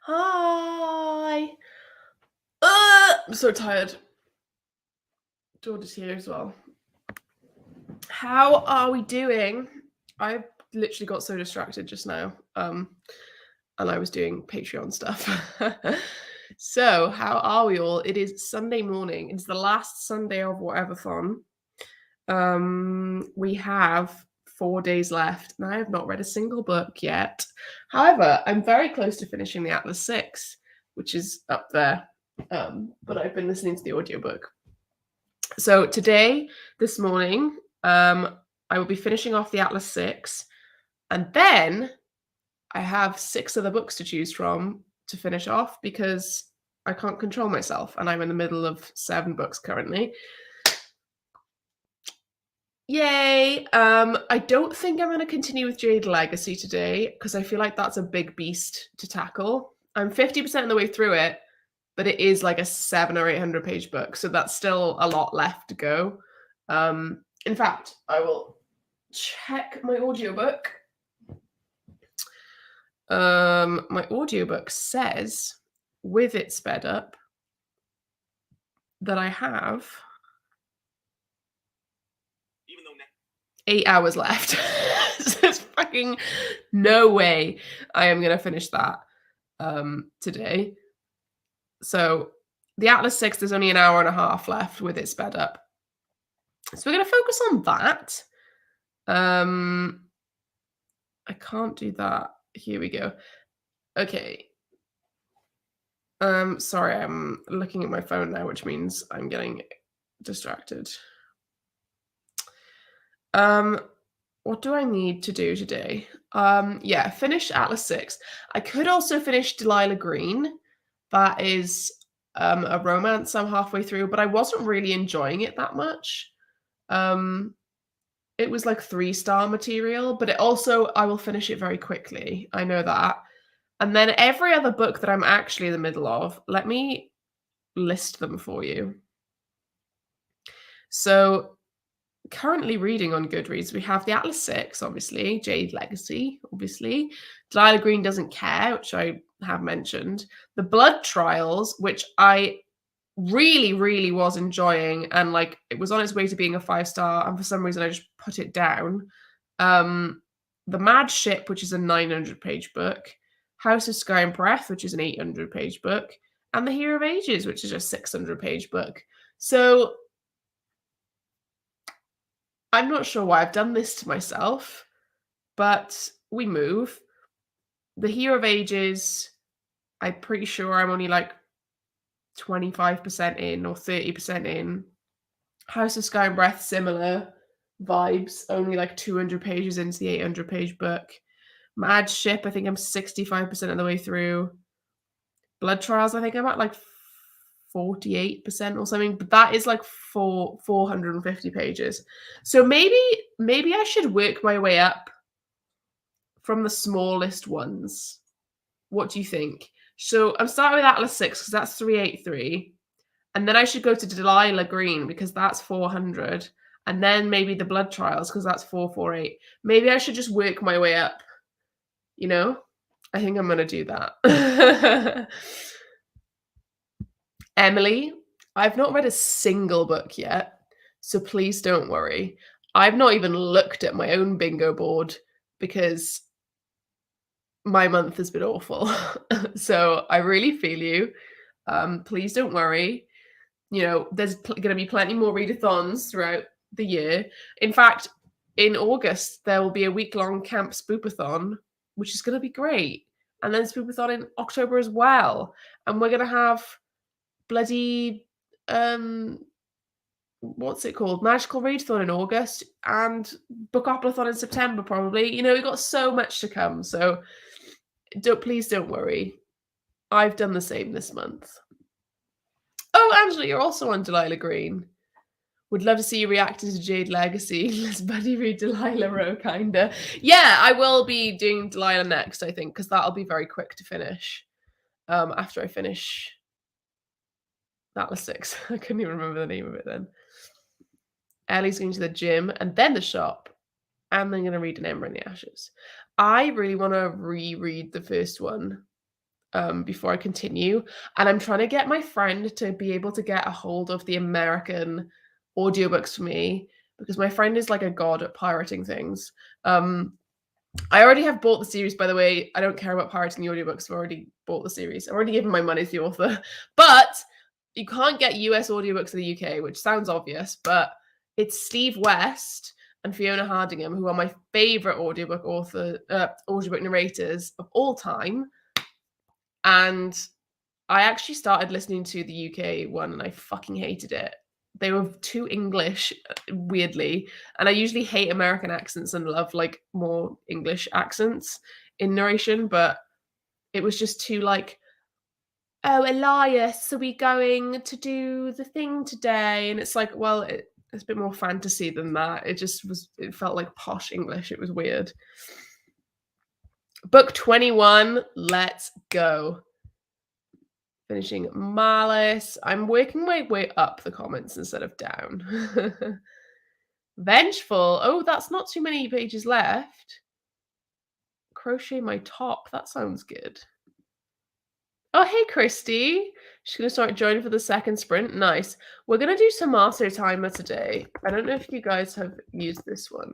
Hi. I'm so tired. George is here as well. How are we doing? I literally got so distracted just now. And I was doing Patreon stuff. So, how are we all? It is Sunday morning. It's the last Sunday of Whateverthon. We have 4 days left, and I have not read a single book yet. However, I'm very close to finishing the Atlas 6, which is up there. But I've been listening to the audiobook. So this morning, I will be finishing off the Atlas 6, and then I have 6 other books to choose from to finish off because I can't control myself, and I'm in the middle of 7 books currently. Yay! I don't think I'm going to continue with Jade Legacy today because I feel like that's a big beast to tackle. I'm 50% of the way through it, but it is like a 700 or 800 page book, so that's still a lot left to go. In fact, I will check my audiobook. My audiobook says, with it sped up, that I have 8 hours left. So there's fucking no way I am going to finish that today. So the Atlas 6, there's only an hour and a half left with it sped up. So we're going to focus on that. I can't do that. Here we go. Okay. Sorry, I'm looking at my phone now, which means I'm getting distracted. What do I need to do today? Yeah, finish Atlas 6. I could also finish Delilah Green. That is a romance I'm halfway through, but I wasn't really enjoying it that much. It was like 3-star material, but it also, I will finish it very quickly. I know that. And then every other book that I'm actually in the middle of, let me list them for you. So currently reading on Goodreads, we have the Atlas 6, obviously, Jade Legacy, obviously. Delilah Green Doesn't Care, which I have mentioned. The Blood Trials, which I really, really was enjoying, and like it was on its way to being a 5-star, and for some reason I just put it down. The Mad Ship, which is a 900-page book. House of Sky and Breath, which is an 800-page book. And The Hero of Ages, which is a 600-page book. So I'm not sure why I've done this to myself, but we move. The Hero of Ages, I'm pretty sure I'm only like 25% in or 30% in. House of Sky and Breath, similar vibes, only like 200 pages into the 800-page book. Mad Ship, I think I'm 65% of the way through. Blood Trials, I think I'm at like 48% or something, but that is like 450 pages. So maybe I should work my way up from the smallest ones. What do you think? So I'm starting with Atlas 6 because that's 383. And then I should go to Delilah Green because that's 400. And then maybe the Blood Trials because that's 448. Maybe I should just work my way up. You know? I think I'm going to do that. Emily, I've not read a single book yet, so please don't worry. I've not even looked at my own bingo board because my month has been awful. So I really feel you. Please don't worry. You know, there's going to be plenty more readathons throughout the year. In fact, in August, there will be a week-long camp spoopathon, which is going to be great. And then spoopathon in October as well. And we're going to have bloody, what's it called? Magical Readathon in August and Bookoplathon in September, probably. You know, we've got so much to come. So please don't worry. I've done the same this month. Oh, Angela, you're also on Delilah Green. Would love to see you reacting to Jade Legacy. Let's buddy read Delilah Row, kinda. Yeah, I will be doing Delilah next, I think, because that'll be very quick to finish. After I finish Atlas 6. I couldn't even remember the name of it then. Ellie's going to the gym and then the shop. And then going to read An Ember in the Ashes. I really want to reread the first one. before I continue. And I'm trying to get my friend to be able to get a hold of the American audiobooks for me because my friend is like a god at pirating things. I already have bought the series, by the way. I don't care about pirating the audiobooks. I've already bought the series. I've already given my money to the author. But you can't get US audiobooks in the UK, which sounds obvious, but it's Steve West and Fiona Hardingham, who are my favorite audiobook narrators of all time. And I actually started listening to the UK one and I fucking hated it. They were too English, weirdly. And I usually hate American accents and love like more English accents in narration, but it was just too like, oh, Elias, are we going to do the thing today? And it's like, well, it's a bit more fantasy than that. It felt like posh English. It was weird. Book 21, let's go. Finishing Malice. I'm working my way up the comments instead of down. Vengeful. Oh, that's not too many pages left. Crochet my top. That sounds good. Oh, hey, Christy. She's going to start joining for the second sprint. Nice. We're going to do some master timer today. I don't know if you guys have used this one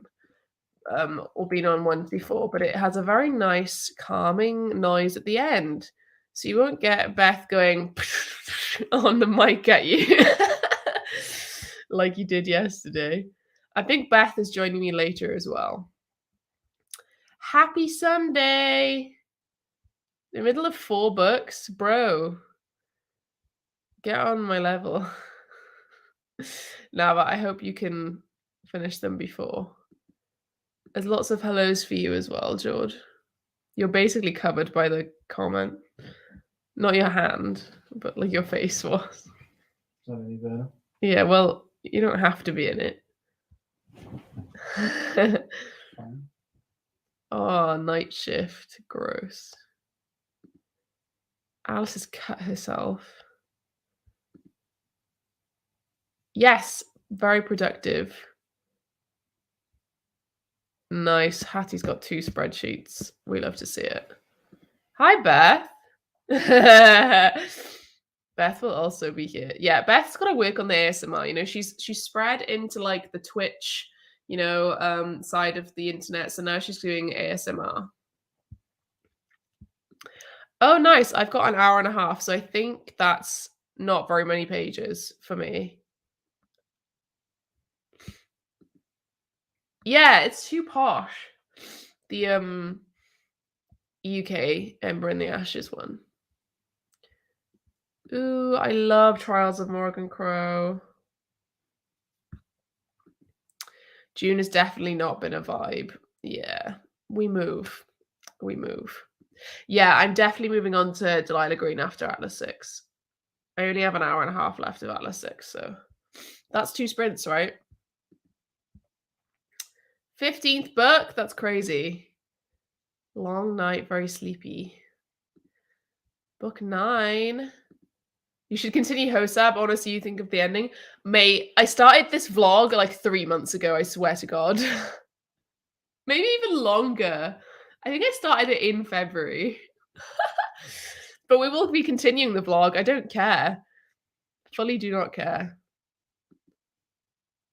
or been on ones before, but it has a very nice calming noise at the end. So you won't get Beth going on the mic at you like you did yesterday. I think Beth is joining me later as well. Happy Sunday! In the middle of 4 books, bro. Get on my level. No, but I hope you can finish them before. There's lots of hellos for you as well, George. You're basically covered by the comment. Not your hand, but like your face was. Yeah, well, you don't have to be in it. Oh, night shift. Gross. Alice has cut herself. Yes, very productive. Nice. Hattie's got 2 spreadsheets. We love to see it. Hi, Beth. Beth will also be here. Yeah, Beth's got to work on the ASMR. You know, she's spread into like the Twitch, side of the internet. So now she's doing ASMR. Oh, nice. I've got an hour and a half. So I think that's not very many pages for me. Yeah, it's too posh. The UK Ember in the Ashes one. Ooh, I love Trials of Morgan Crow. June has definitely not been a vibe. Yeah, we move. Yeah, I'm definitely moving on to Delilah Green after Atlas 6. I only have an hour and a half left of Atlas 6, so that's 2 sprints, right? 15th book? That's crazy. Long night, very sleepy. Book 9. You should continue Hosab. Honestly, you think of the ending. Mate, I started this vlog like 3 months ago, I swear to God. Maybe even longer. I think I started it in February. But we will be continuing the vlog. I don't care. Fully do not care.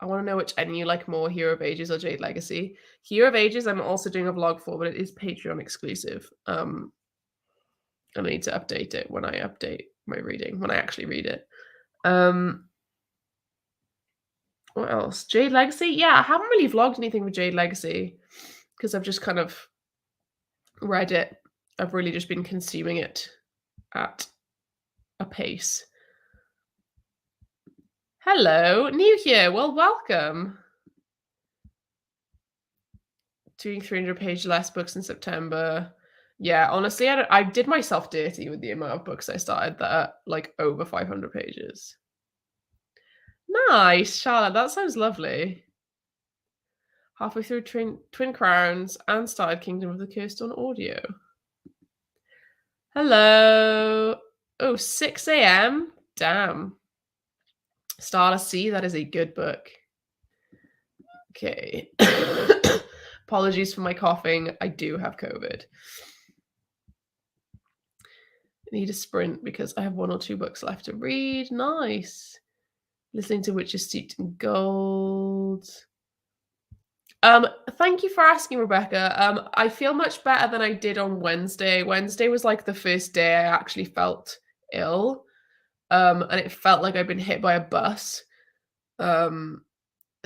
I want to know which ending you like more, Hero of Ages or Jade Legacy. Hero of Ages, I'm also doing a vlog for, but it is Patreon exclusive. I need to update it when I update my reading, when I actually read it. What else? Jade Legacy? Yeah, I haven't really vlogged anything with Jade Legacy because I've just kind of read it. I've really just been consuming it at a pace. Hello, new here. Well, welcome. Doing 300-page less books in September. Yeah, honestly, I did myself dirty with the amount of books I started that are like over 500 pages. Nice, Charlotte. That sounds lovely. Halfway through Twin Crowns and started Kingdom of the Cursed on audio. Hello. Oh, 6 a.m. Damn. Starless Sea, that is a good book. Okay. Apologies for my coughing. I do have COVID. need a sprint because I have 1 or 2 books left to read. Nice. Listening to Witches Steeped in Gold. Thank you for asking, Rebecca. I feel much better than I did on Wednesday. Wednesday was like the first day I actually felt ill. And it felt like I'd been hit by a bus.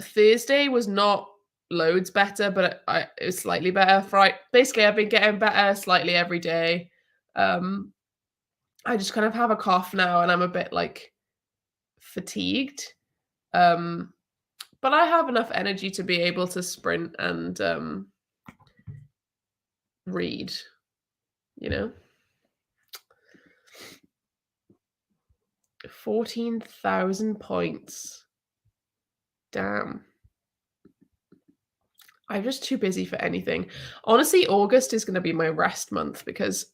Thursday was not loads better, but it was slightly better. Basically, I've been getting better slightly every day. I just kind of have a cough now, and I'm a bit like fatigued. But I have enough energy to be able to sprint and read, you know? 14,000 points. Damn. I'm just too busy for anything. Honestly, August is going to be my rest month because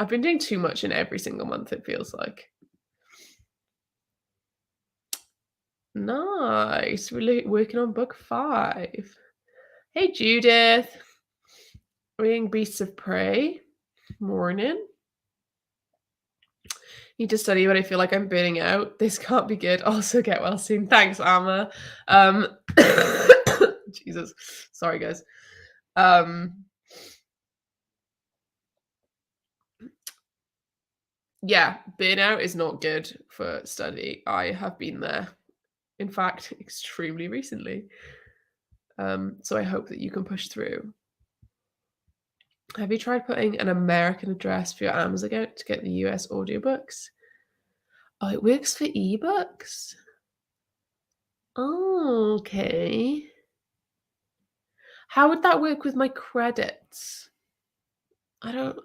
I've been doing too much in every single month, it feels like. Nice. We're working on book 5. Hey, Judith. Reading Beasts of Prey. Morning. Need to study, but I feel like I'm burning out. This can't be good. Also, get well soon. Thanks, Amma. Jesus. Sorry, guys. Yeah, burnout is not good for study. I have been there. In fact, extremely recently. So I hope that you can push through. Have you tried putting an American address for your Amazon account to get the US audiobooks? Oh, it works for ebooks? Oh, okay. How would that work with my credits? I don't...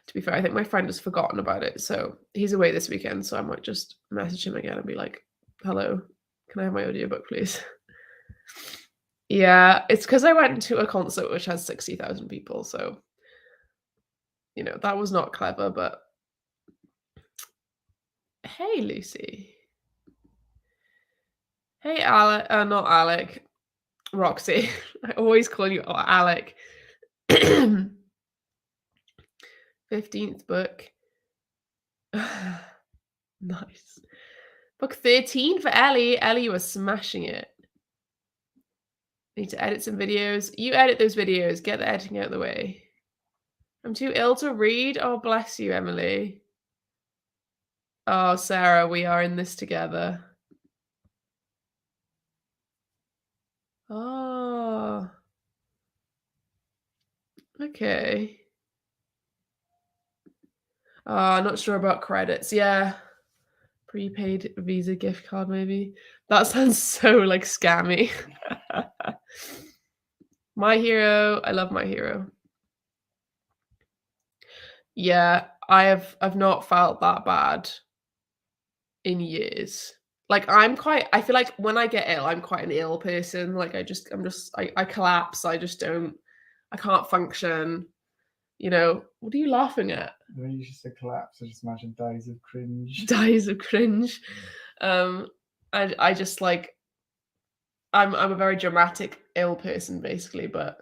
To be fair, I think my friend has forgotten about it, so he's away this weekend, so I might just message him again and be like, hello, can I have my audiobook, please? Yeah, it's because I went to a concert which has 60,000 people, so, you know, that was not clever, but... Hey, Lucy. Hey, Alec. Not Alec. Roxy. I always call you Alec. 15th book. Nice. Book 13 for Ellie. Ellie, you were smashing it. Need to edit some videos. You edit those videos. Get the editing out of the way. I'm too ill to read. Oh, bless you, Emily. Oh, Sarah, we are in this together. Oh. Okay. Not sure about credits. Yeah. Prepaid Visa gift card, maybe. That sounds so, like, scammy. My Hero. I love My Hero. Yeah, I've not felt that bad in years. Like, I feel like when I get ill, I'm quite an ill person. Like, I collapse. I can't function. You know, what are you laughing at? When you just said collapse, I just imagine days of cringe. Days of cringe. I just like, I'm a very dramatic ill person basically, but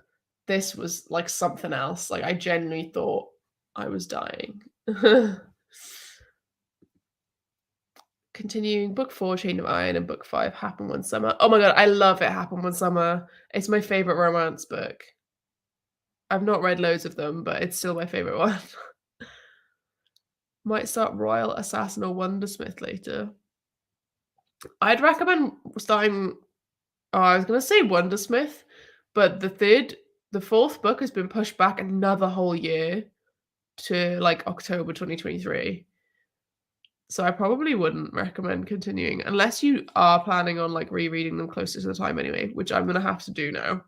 this was like something else. Like, I genuinely thought I was dying. Continuing, book 4, Chain of Iron, and book 5, Happened One Summer. Oh my god, I love It Happened One Summer. It's my favorite romance book. I've not read loads of them, but it's still my favorite one. Might start Royal Assassin or Wondersmith later. I'd recommend starting... Oh, I was going to say Wondersmith, but the 4th book has been pushed back another whole year to like October 2023. So I probably wouldn't recommend continuing unless you are planning on like rereading them closer to the time anyway, which I'm going to have to do now.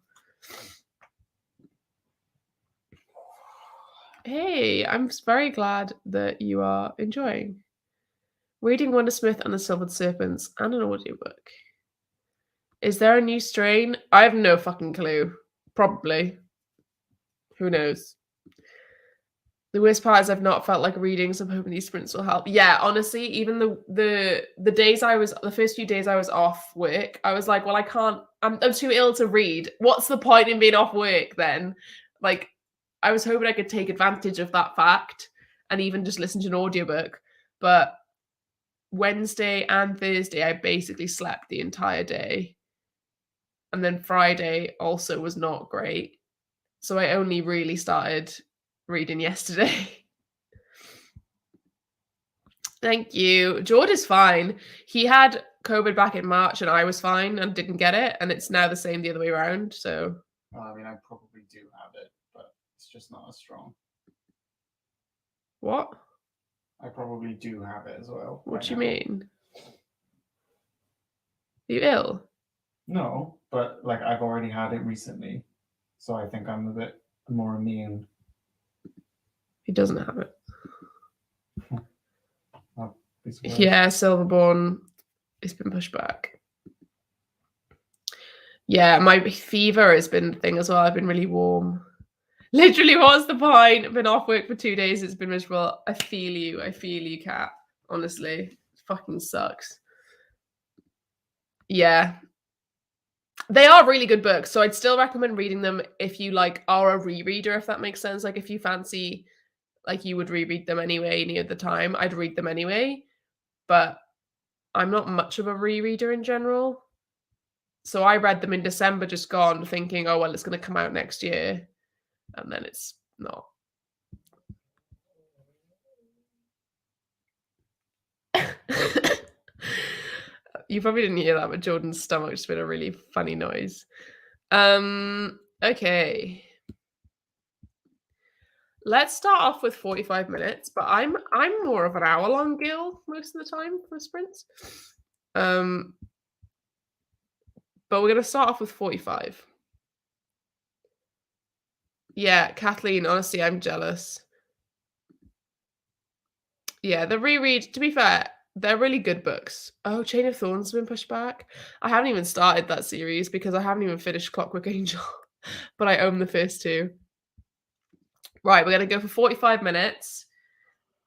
Hey, I'm very glad that you are enjoying reading Wondersmith and the Silvered Serpents and an audiobook. Is there a new strain? I have no fucking clue. Probably. Who knows? The worst part is I've not felt like reading, so I'm hoping these sprints will help. Yeah, honestly, even the first few days I was off work, I was like, well, I'm too ill to read. What's the point in being off work then? Like, I was hoping I could take advantage of that fact and even just listen to an audiobook. But Wednesday and Thursday, I basically slept the entire day. And then Friday also was not great. So I only really started reading yesterday. Thank you. George is fine. He had COVID back in March and I was fine and didn't get it. And it's now the same the other way around. So, Well, I mean, I probably do have it, but it's just not as strong. what? I probably do have it as well. What right do you now. mean? Are you ill? No, but like I've already had it recently, so I think I'm a bit more immune. He doesn't have it. It's worse. Yeah, Silverborn. It's been pushed back. Yeah, my fever has been the thing as well. I've been really warm. Literally, what's the point? I've been off work for 2 days. It's been miserable. I feel you. I feel you, Kat. Honestly, it fucking sucks. Yeah. They are really good books, so I'd still recommend reading them if you like are a rereader, if that makes sense. Like if you fancy, like you would reread them anyway near the time, I'd read them anyway. But I'm not much of a rereader in general. So I read them in December just gone, thinking, oh well, it's gonna come out next year. And then it's not. You probably didn't hear that, but Jordan's stomach just made a really funny noise. Okay. Let's start off with 45 minutes, but I'm more of an hour long Gil most of the time for sprints. But we're gonna start off with 45. Yeah, Kathleen, honestly, I'm jealous. Yeah, the reread, to be fair, they're really good books. Oh, Chain of Thorns has been pushed back. I haven't even started that series because I haven't even finished Clockwork Angel, but I own the first two. Right, we're gonna go for 45 minutes.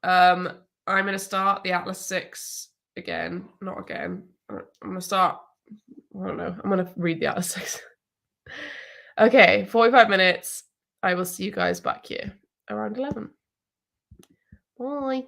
I'm gonna start the Atlas 6 again. Not again. I'm gonna start. I don't know. I'm gonna read the Atlas 6. Okay, 45 minutes. I will see you guys back here around 11. Bye.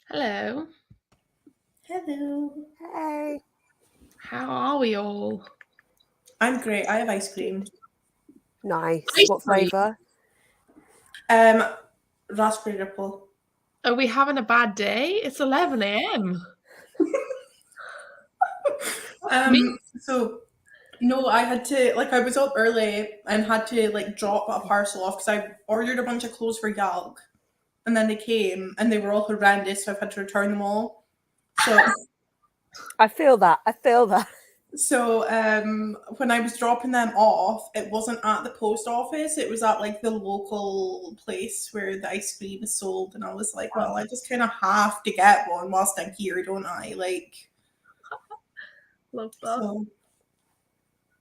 Hello. Hello. Hey. How are we all? I'm great. I have ice cream. Nice. Ice What cream? flavour? Raspberry ripple. Are we having a bad day? It's 11 a.m. So no, I had to I was up early and had to drop a parcel off because I ordered a bunch of clothes for Yalk, and then they came and they were all horrendous, so I've had to return them all. So I feel that. so when I was dropping them off, it wasn't at the post office. It was at the local place where the ice cream is sold, and I was like, well, I just kind of have to get one whilst I'm here, don't I? Love that. So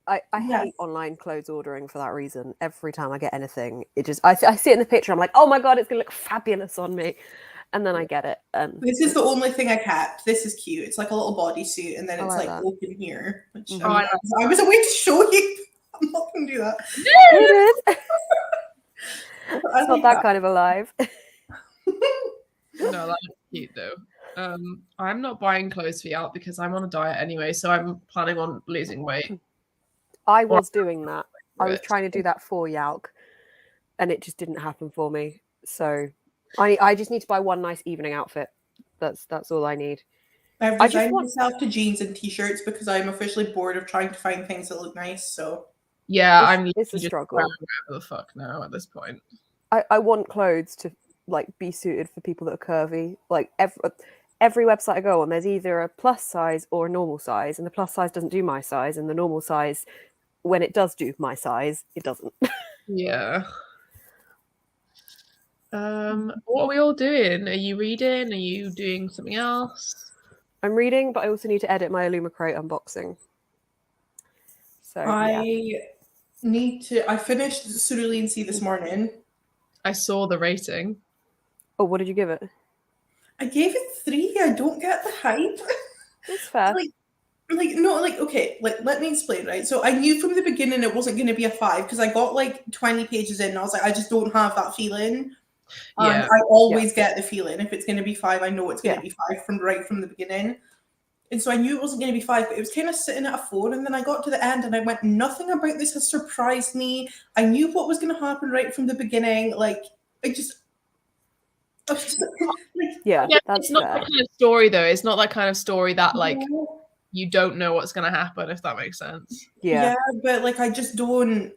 I Yeah. hate online clothes ordering for that reason. Every time I get anything, it just I see it in the picture. I'm like, oh my god, it's gonna look fabulous on me, and then I get it. And This is the only thing I kept. This is cute. It's like a little bodysuit, and then I it's like that. open here. Which Mhm. I was a way to show you. I'm not gonna do that. It is. I It's like not that kind of alive. No, that's cute though. I'm not buying clothes for Yalk because I'm on a diet anyway, so I'm planning on losing weight. I was doing that. I was it. trying to do that for Yalk, and it just didn't happen for me. So I just need to buy one nice evening outfit. That's all I need. I've I just resigned want- myself to jeans and t-shirts because I'm officially bored of trying to find things that look nice. So Yeah, I'm It's a literally just struggle. wearing whatever the fuck now at this point. I want clothes to be suited for people that are curvy. Like every website I go on, there's either a plus size or a normal size, and the plus size doesn't do my size, and the normal size, when it does do my size, it doesn't. Yeah. What are we all doing? Are you reading? Are you doing something else? I'm reading, but I also need to edit my Illumicrate unboxing. So I need to. I finished Cerulean Sea this morning. I saw the rating. Oh, what did you give it? I gave it 3. I don't get the hype. That's fair. Okay, let me explain, right? So I knew from the beginning it wasn't going to be a 5 because I got 20 pages in and I was like, I just don't have that feeling. And Yeah. I always get the feeling if it's going to be 5, I know it's going Yeah. to be 5 from the beginning. And so I knew it wasn't going to be 5, but it was kind of sitting at a 4. And then I got to the end and I went, nothing about this has surprised me. I knew what was going to happen right from the beginning. Yeah, Yeah, that's it's not fair. that kind of story though. It's not that kind of story that Yeah. you don't know what's gonna happen, if that makes sense. Yeah. But I just don't.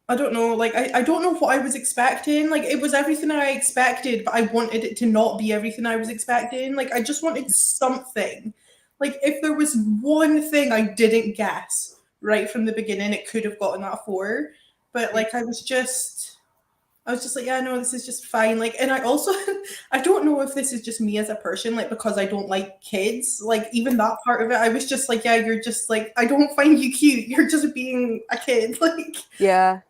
I don't know. I don't know what I was expecting. It was everything I expected, but I wanted it to not be everything I was expecting. I just wanted something. If there was one thing I didn't guess right from the beginning, it could have gotten that 4. But I was just like, yeah, no, this is just fine. And I also, I don't know if this is just me as a person, because I don't like kids. Even that part of it, I was just like, yeah, you're just I don't find you cute. You're just being a kid. Yeah.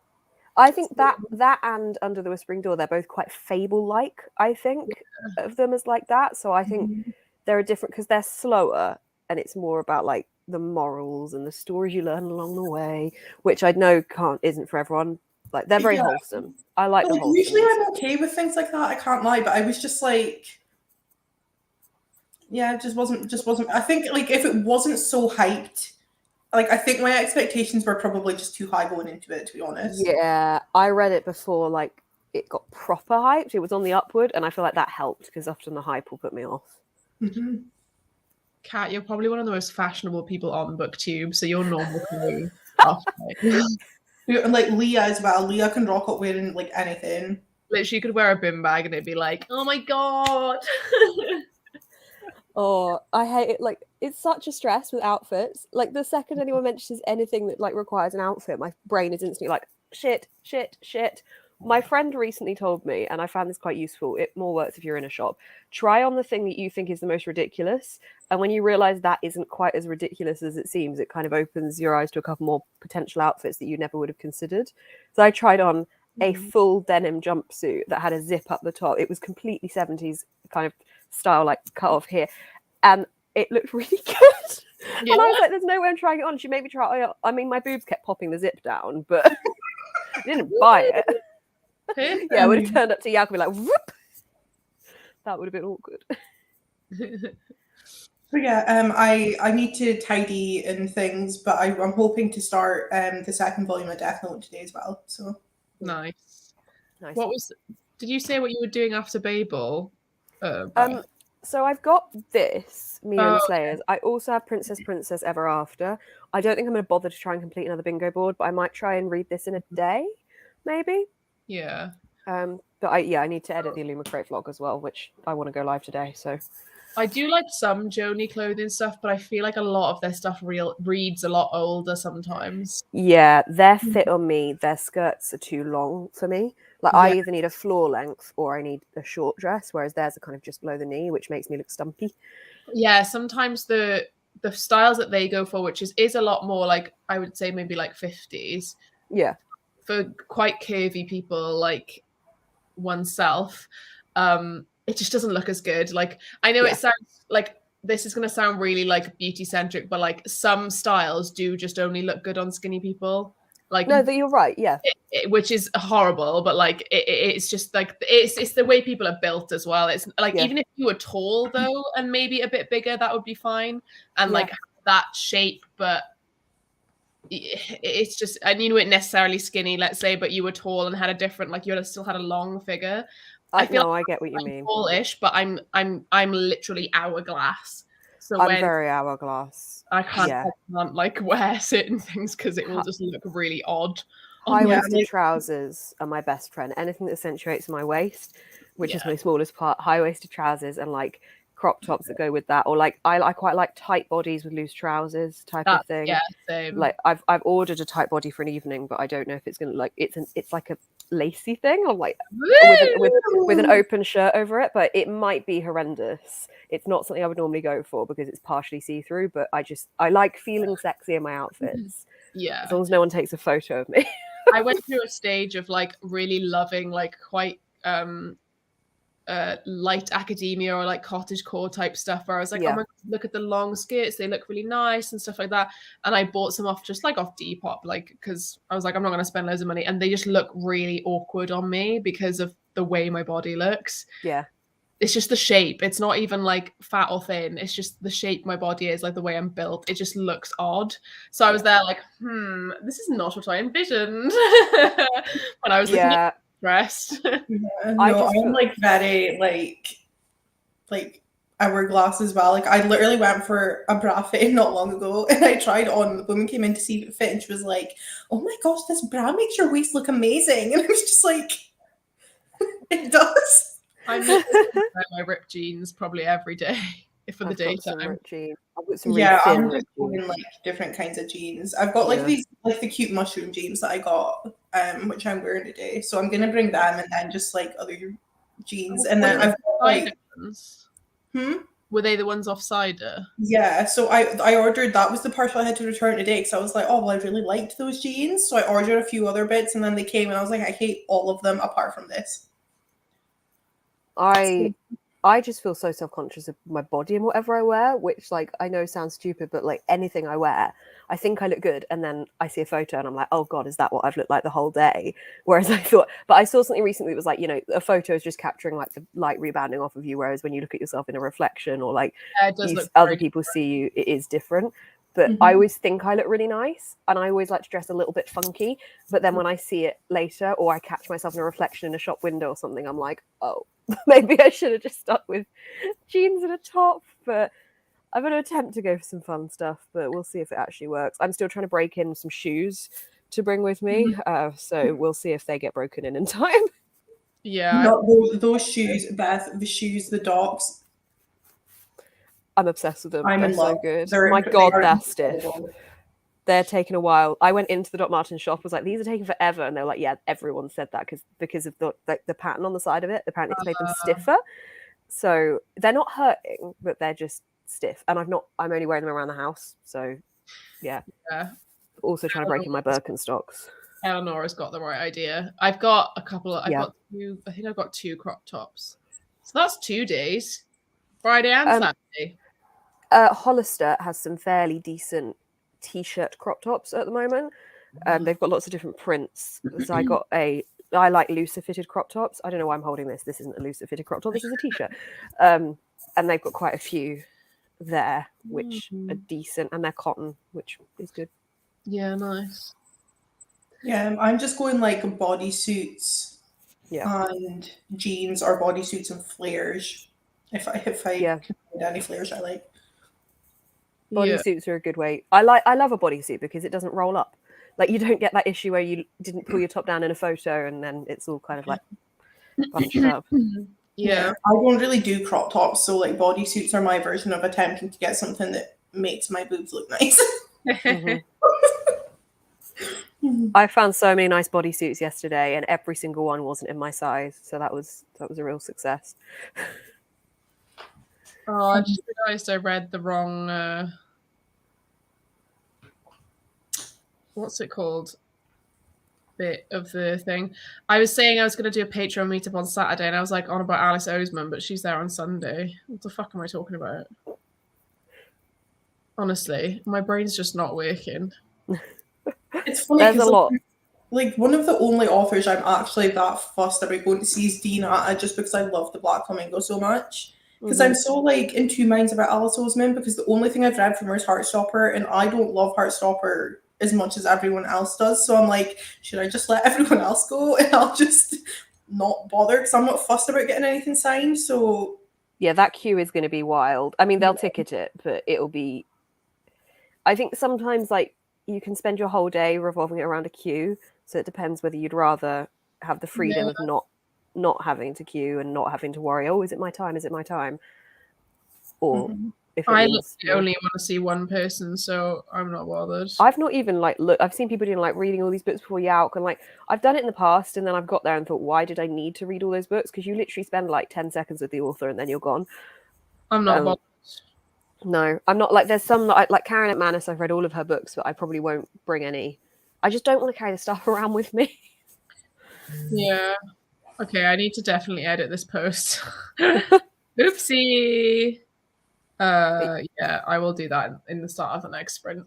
I think that and Under the Whispering Door, they're both quite fable-like, I think, of them as that. So I think they're different because they're slower and it's more about the morals and the stories you learn along the way, which I know isn't for everyone. They're very wholesome. I like the wholesome. Usually I'm okay with things like that. I can't lie, but I was just yeah, it just wasn't. I think if it wasn't so hyped, I think my expectations were probably just too high going into it, to be honest. Yeah, I read it before it got proper hyped. It was on the upward, and I feel like that helped because often the hype will put me off. Mm-hmm. Kat, you're probably one of the most fashionable people on BookTube, so your normal clothes. And Leah as well. Leah can rock up wearing anything. Literally, you could wear a bin bag and it'd be like, oh my god. Oh, I hate it. It's such a stress with outfits. The second anyone mentions anything that requires an outfit, my brain is instantly shit. My friend recently told me, and I found this quite useful. It more works if you're in a shop. Try on the thing that you think is the most ridiculous, and when you realize that isn't quite as ridiculous as it seems, it kind of opens your eyes to a couple more potential outfits that you never would have considered. So I tried on a full denim jumpsuit that had a zip up the top. It was completely 70s kind of style, cut off here, and it looked really good. Yeah. And I was like, there's no way I'm trying it on. She made me try it. I mean, my boobs kept popping the zip down, but I didn't buy it. Yeah, I would have turned up to Yak and be like, whoop. That would have been awkward. So yeah, I need to tidy and things, but I'm hoping to start the second volume of Death Note today as well. So Nice. Nice. What was? Did you say what you were doing after Babel? So I've got this, Mia and Oh, the Slayers. I also have Princess Ever After. I don't think I'm going to bother to try and complete another bingo board, but I might try and read this in a day, maybe. yeah. But I need to edit the Illumicrate vlog as well, which I want to go live today. So I do like some Joni clothing stuff, but I feel like a lot of their stuff reads a lot older sometimes. yeah, their fit on me, their skirts are too long for me. Like I either need a floor length or I need a short dress, whereas theirs are kind of just below the knee, which makes me look stumpy. Yeah, sometimes the styles that they go for, which is a lot more like, I would say maybe like 50s. Yeah. For quite curvy people like oneself, it just doesn't look as good. Like, I know it sounds like this is going to sound really like beauty centric, but like some styles do just only look good on skinny people. Like, no, that you're right. Yeah, which is horrible, but like it's just like it's the way people are built as well. It's like even if you were tall though and maybe a bit bigger, that would be fine, and like that shape, but it's just, and you weren't necessarily skinny, let's say, but you were tall and had a different, like you still had a long figure. I get what you mean. Tallish, but I'm literally hourglass. So I'm very hourglass. I can't like wear certain things because it will just look really odd. High-waisted trousers are my best friend. Anything that accentuates my waist, which is my smallest part, high-waisted trousers and like crop tops that go with that, or like I quite like tight bodies with loose trousers type of thing. Yeah, same. Like I've ordered a tight body for an evening, but I don't know if it's gonna like it's like a lacy thing. I'm like with an open shirt over it, but it might be horrendous. It's not something I would normally go for because it's partially see-through, but I like feeling sexy in my outfits. Yeah. As long as no one takes a photo of me. I went through a stage of like really loving like quite light academia or like cottagecore type stuff where I was like, oh my God, look at the long skirts, they look really nice and stuff like that. And I bought some off Depop, like, because I was like, I'm not going to spend loads of money, and they just look really awkward on me because of the way my body looks. Yeah. It's just the shape. It's not even like fat or thin. It's just the shape my body is, like the way I'm built. It just looks odd. So I was there like, this is not what I envisioned when I was looking at dressed. I'm like very like hourglass as well. Like I literally went for a bra fit not long ago and I tried on. The woman came in to see if it fit and she was like, oh my gosh, this bra makes your waist look amazing. And I was just like, it does. I'm my ripped jeans probably every day for the daytime. I'm just doing like different kinds of jeans. I've got like these like the cute mushroom jeans that I got, which I'm wearing today. So I'm gonna bring them and then just like other jeans. And then I've got like Were they the ones off cider? Yeah, so I ordered, that was the parcel I had to return today because I was like, oh well, I really liked those jeans. So I ordered a few other bits and then they came and I was like, I hate all of them apart from this. I just feel so self-conscious of my body and whatever I wear, which like I know sounds stupid, but like anything I wear, I think I look good, and then I see a photo and I'm like, oh God, is that what I've looked like the whole day? Whereas I saw something recently that was like, you know, a photo is just capturing like the light rebounding off of you, whereas when you look at yourself in a reflection or like other people see you, it is different. But I always think I look really nice, and I always like to dress a little bit funky. But then when I see it later, or I catch myself in a reflection in a shop window or something, I'm like, oh, maybe I should have just stuck with jeans and a top. But I'm going to attempt to go for some fun stuff, but we'll see if it actually works. I'm still trying to break in some shoes to bring with me, so we'll see if they get broken in time. Yeah, not those shoes, Beth. The shoes, the Docs. I'm obsessed with them. They're so good. My God, they're stiff. They're taking a while. I went into the Doc Martens shop, was like, these are taking forever, and they're like, yeah, everyone said that because of the pattern on the side of it. Apparently, it's made them stiffer. So they're not hurting, but they're just stiff. And I'm only wearing them around the house. So yeah. Also trying to break in my Birkenstocks. Eleanor's got the right idea. I've got a couple of. I think I've got 2 crop tops. So that's 2 days. Friday and Saturday. Hollister has some fairly decent t-shirt crop tops at the moment. They've got lots of different prints. So I like looser fitted crop tops. I don't know why I'm holding this. This isn't a looser fitted crop top. This is a t-shirt. and they've got quite a few there, which are decent, and they're cotton, which is good. Yeah, nice. Yeah, I'm just going like bodysuits Yeah. and jeans, or bodysuits and flares. If I Yeah. can find any flares I like. Yeah. Bodysuits are a good way. I love a bodysuit because it doesn't roll up. Like, you don't get that issue where you didn't pull your top down in a photo and then it's all kind of like bunched up. Yeah. I don't really do crop tops, so like bodysuits are my version of attempting to get something that makes my boobs look nice. Mhm. I found so many nice bodysuits yesterday, and every single one wasn't in my size, so that was a real success. Oh, I just realised I read the wrong. What's it called? Bit of the thing. I was saying I was going to do a Patreon meetup on Saturday, and I was like on about Alice Oseman, but she's there on Sunday. What the fuck am I talking about? Honestly, my brain's just not working. It's funny There's a because lot. like one of the only authors I'm actually that fussed about going to see is Dina, just because I love the Black Flamingo so much. Because I'm so like in two minds about Alice Oseman, because the only thing I've read from her is Heartstopper, and I don't love Heartstopper as much as everyone else does. So I'm like, should I just let everyone else go and I'll just not bother, because I'm not fussed about getting anything signed. So Yeah, that queue is going to be wild. I mean, they'll ticket it, but it'll be. I think sometimes like you can spend your whole day revolving it around a queue, so it depends whether you'd rather have the freedom of not having to queue and not having to worry. Oh, is it my time? Is it my time? Or if it I means only want to see one person, so I'm not bothered. I've not even like look. I've seen people doing like reading all these books before Yauk, and like I've done it in the past, and then I've got there and thought, why did I need to read all those books? Because you literally spend like 10 seconds with the author and then you're gone. I'm not bothered. No, I'm not. Like there's some like Karen at Manus. I've read all of her books, but I probably won't bring any. I just don't want to carry the stuff around with me. Yeah. Okay, I need to definitely edit this post. Oopsie. Yeah, I will do that in the start of the next sprint.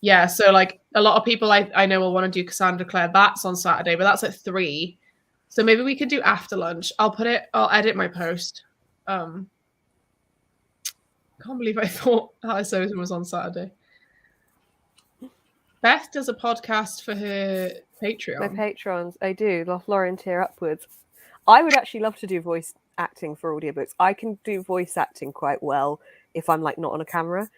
Yeah, so like a lot of people I know will want to do Cassandra Clare. That's on Saturday, but that's at 3. So maybe we could do after lunch. I'll edit my post. Can't believe I thought Alice Oseman was on Saturday. Beth does a podcast for her Patreon. My patrons, I do. Lauren tier upwards. I would actually love to do voice acting for audiobooks. I can do voice acting quite well if I'm like not on a camera.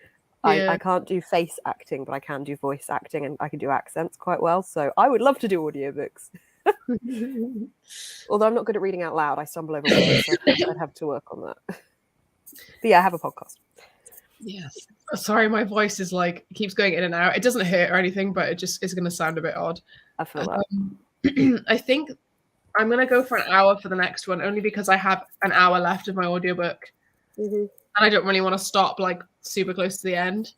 Yeah. I can't do face acting, but I can do voice acting, and I can do accents quite well. So I would love to do audiobooks. Although I'm not good at reading out loud, I stumble over words, so I'd have to work on that. But yeah, I have a podcast. Yes. Sorry, my voice is like keeps going in and out. It doesn't hurt or anything, but it just is going to sound a bit odd. I feel that. I think I'm going to go for an hour for the next one, only because I have an hour left of my audiobook. And I don't really want to stop like super close to the end.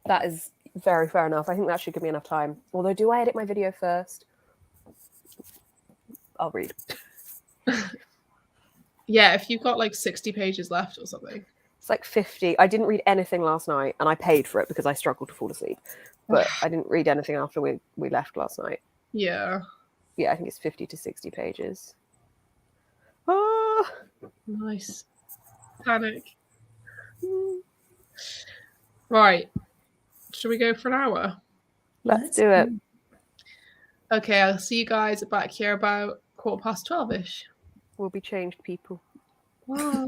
That is very fair enough. I think that should give me enough time. Although, do I edit my video first? I'll read. Yeah, if you've got like 60 pages left or something. It's like 50. I didn't read anything last night, and I paid for it because I struggled to fall asleep. But I didn't read anything after we left last night. Yeah. Yeah, I think it's 50 to 60 pages. Ah, nice. Panic. Right. Should we go for an hour? Let's do it. Okay, I'll see you guys back here about 12:15ish. We'll be changed people. Wow.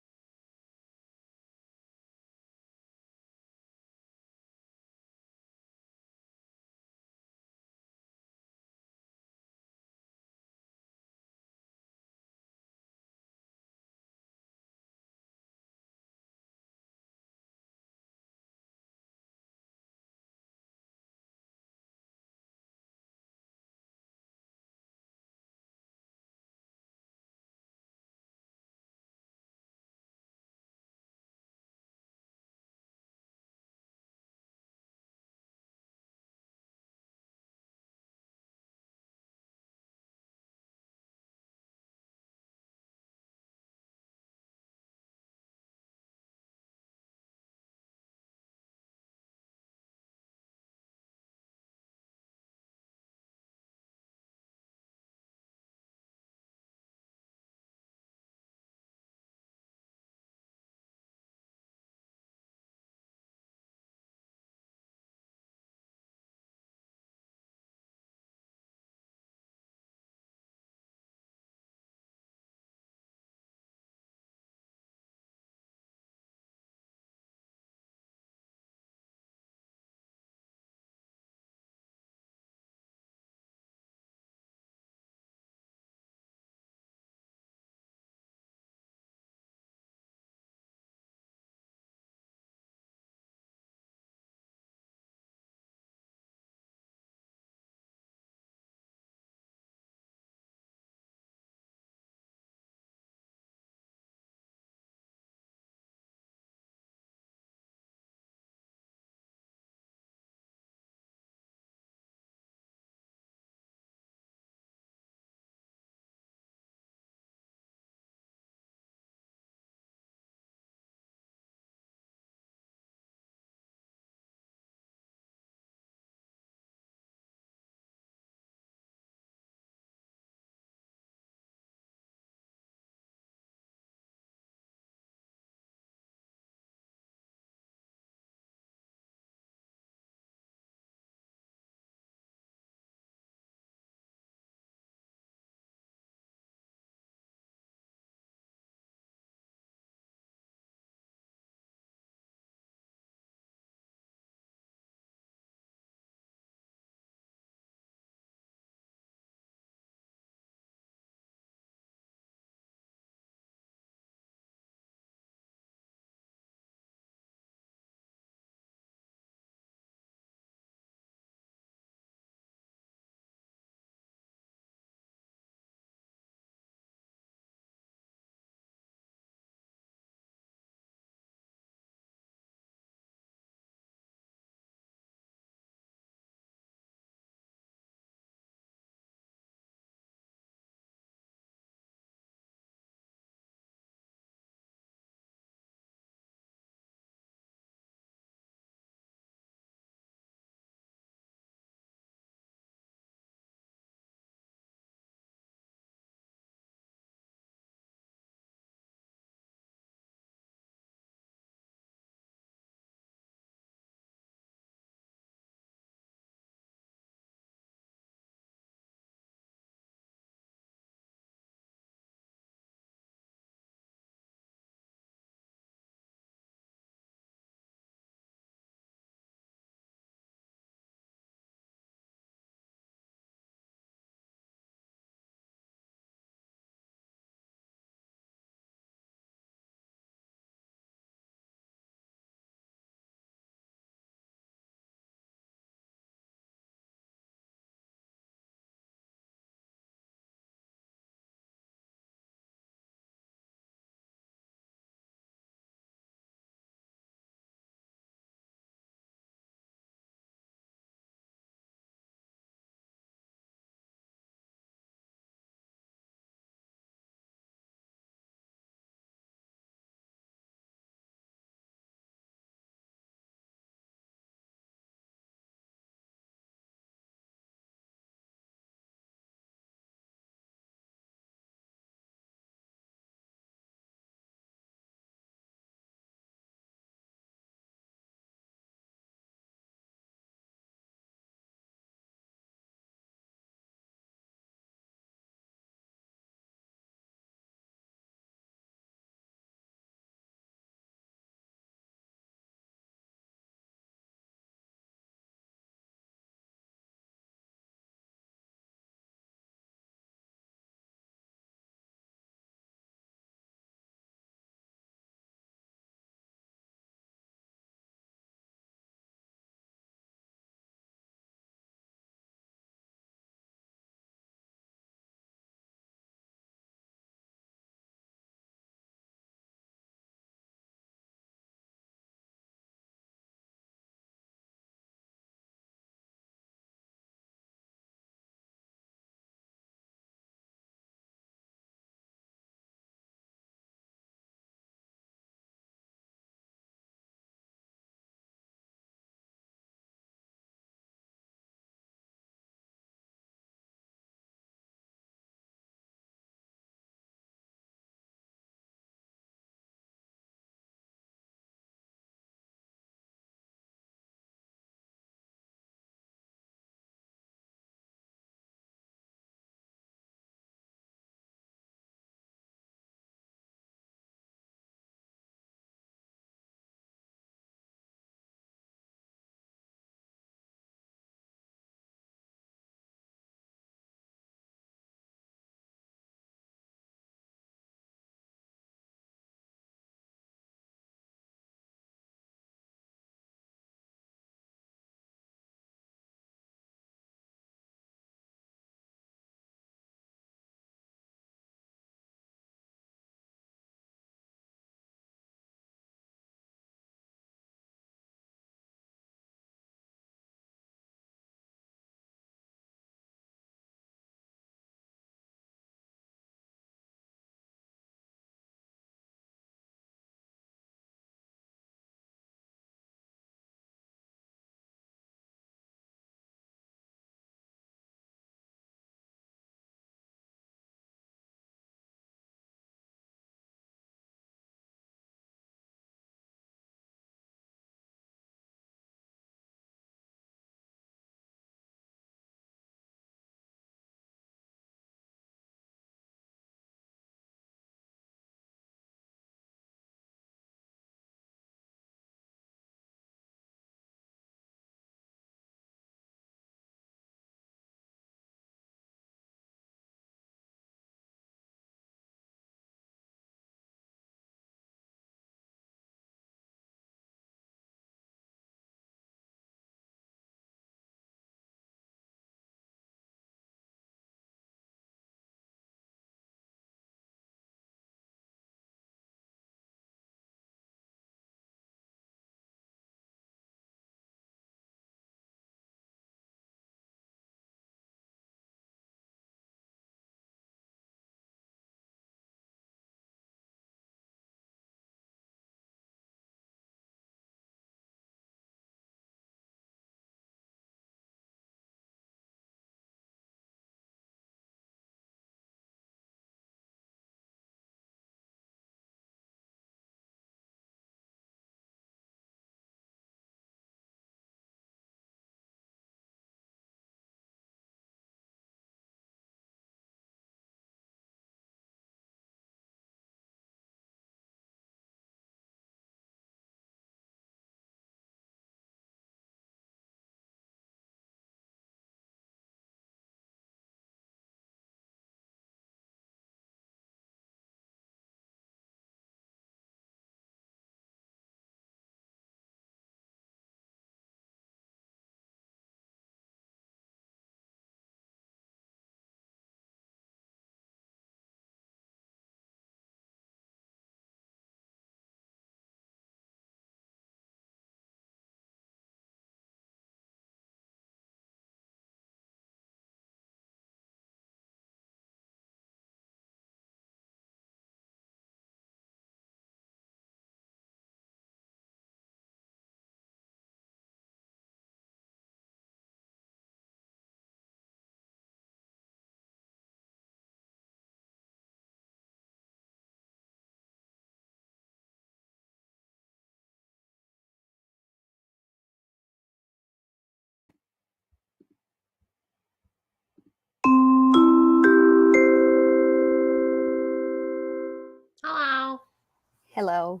Hello.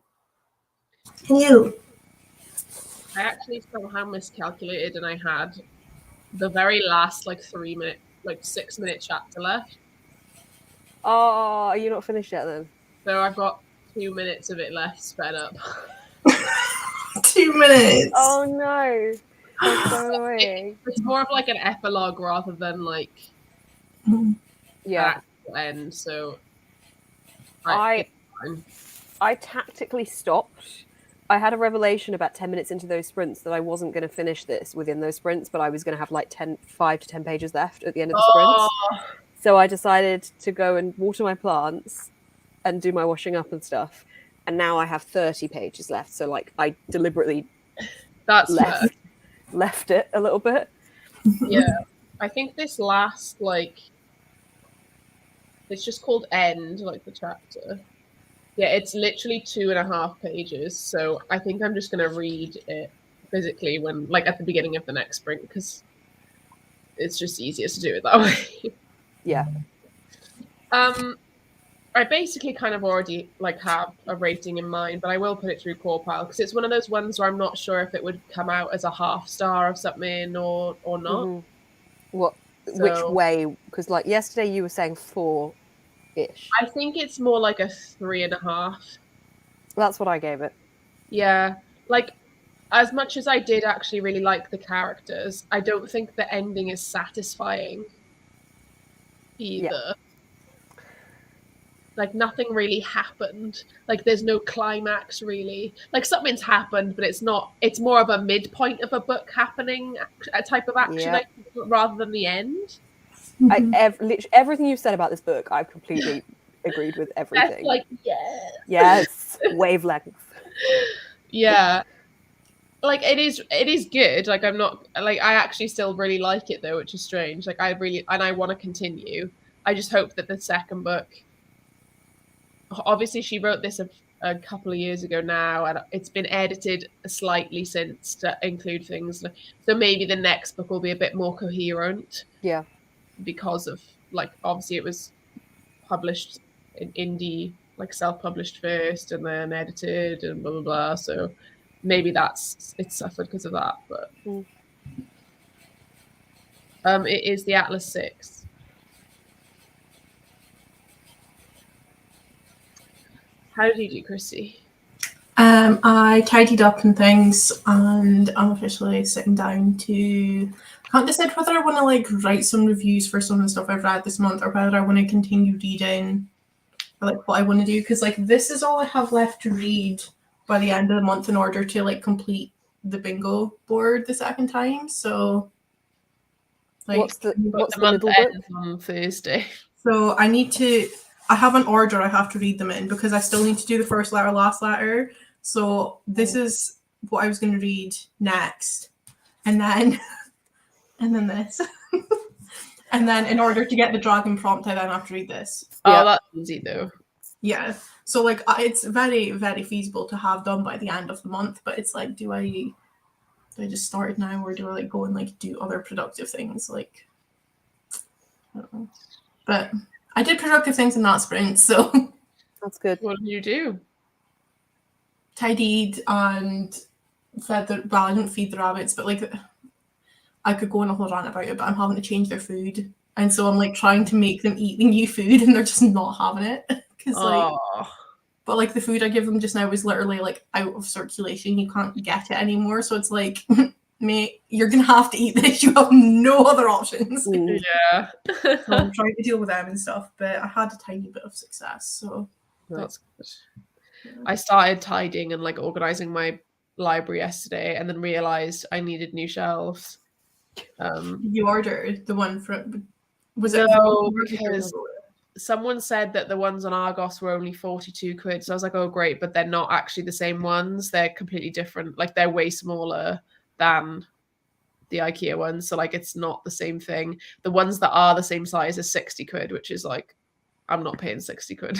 Hello. I actually somehow miscalculated, and I had the very last 6-minute chapter left. Oh, are you not finished yet then? So I've got 2 minutes of it left sped up. 2 minutes. Oh no. That's so annoying. It's more of like an epilogue rather than like Yeah. actual end. So I it's fine. I tactically stopped. I had a revelation about 10 minutes into those sprints that I wasn't going to finish this within those sprints, but I was going to have like 5 to 10 pages left at the end of the sprints. So I decided to go and water my plants and do my washing up and stuff. And now I have 30 pages left. So like I deliberately That's fair. left it a little bit. Yeah. I think this last it's just called End, like the chapter. Yeah, it's literally 2.5 pages. So I think I'm just gonna read it physically when at the beginning of the next sprint, because it's just easier to do it that way. Yeah. I basically kind of already have a rating in mind, but I will put it through core pile because it's one of those ones where I'm not sure if it would come out as a half star of something or not. Mm-hmm. What? Which way? Because yesterday you were saying 4-ish. I think it's more like a 3.5. That's what I gave it. Yeah, as much as I did actually really like the characters, I don't think the ending is satisfying either. Yeah. Nothing really happened. There's no climax really. Something's happened, but it's not. It's more of a midpoint of a book happening, a type of action, I think, rather than the end. Literally, everything you said about this book, I've completely agreed with everything. Yes, wavelength. Yeah, it is good. I'm not I actually still really like it though, which is strange. I want to continue. I just hope that the second book. Obviously, she wrote this a couple of years ago now, and it's been edited slightly since to include things. So maybe the next book will be a bit more coherent. Yeah. Because of obviously it was published in indie, self-published first, and then edited, and blah blah blah. So maybe it suffered because of that. But it is the Atlas 6. How did you do, Chrissy? I tidied up and things, and I'm officially sitting down to. I can't decide whether I want to write some reviews for some of the stuff I've read this month, or whether I want to continue reading, or what I want to do, because this is all I have left to read by the end of the month in order to complete the bingo board the second time. So, what's the month middle ends book on Thursday? So I need to. I have an order I have to read them in because I still need to do the first letter, last letter. So this is what I was going to read next, and then this, and then in order to get the dragon prompt, I then have to read this. Oh, that's easy though. Yeah. So it's very, very feasible to have done by the end of the month, but it's do I just start it now, or do I go and do other productive things? I don't know. But I did productive things in that sprint, so that's good. What did you do? Tidied and fed I didn't feed the rabbits, but I could go on a whole rant about it, but I'm having to change their food, and so I'm trying to make them eat the new food, and they're just not having it because but the food I give them just now is literally out of circulation. You can't get it anymore, so it's mate, you're gonna have to eat this. You have no other options. Yeah. So I'm trying to deal with them and stuff, but I had a tiny bit of success, so that's good. Yeah. I started tidying and organizing my library yesterday, and then realized I needed new shelves. You ordered the one from because someone said that the ones on Argos were only 42 quid. So I was like, oh great, but they're not actually the same ones. They're completely different. They're way smaller than the IKEA ones, so it's not the same thing. The ones that are the same size is 60 quid, which is I'm not paying 60 quid.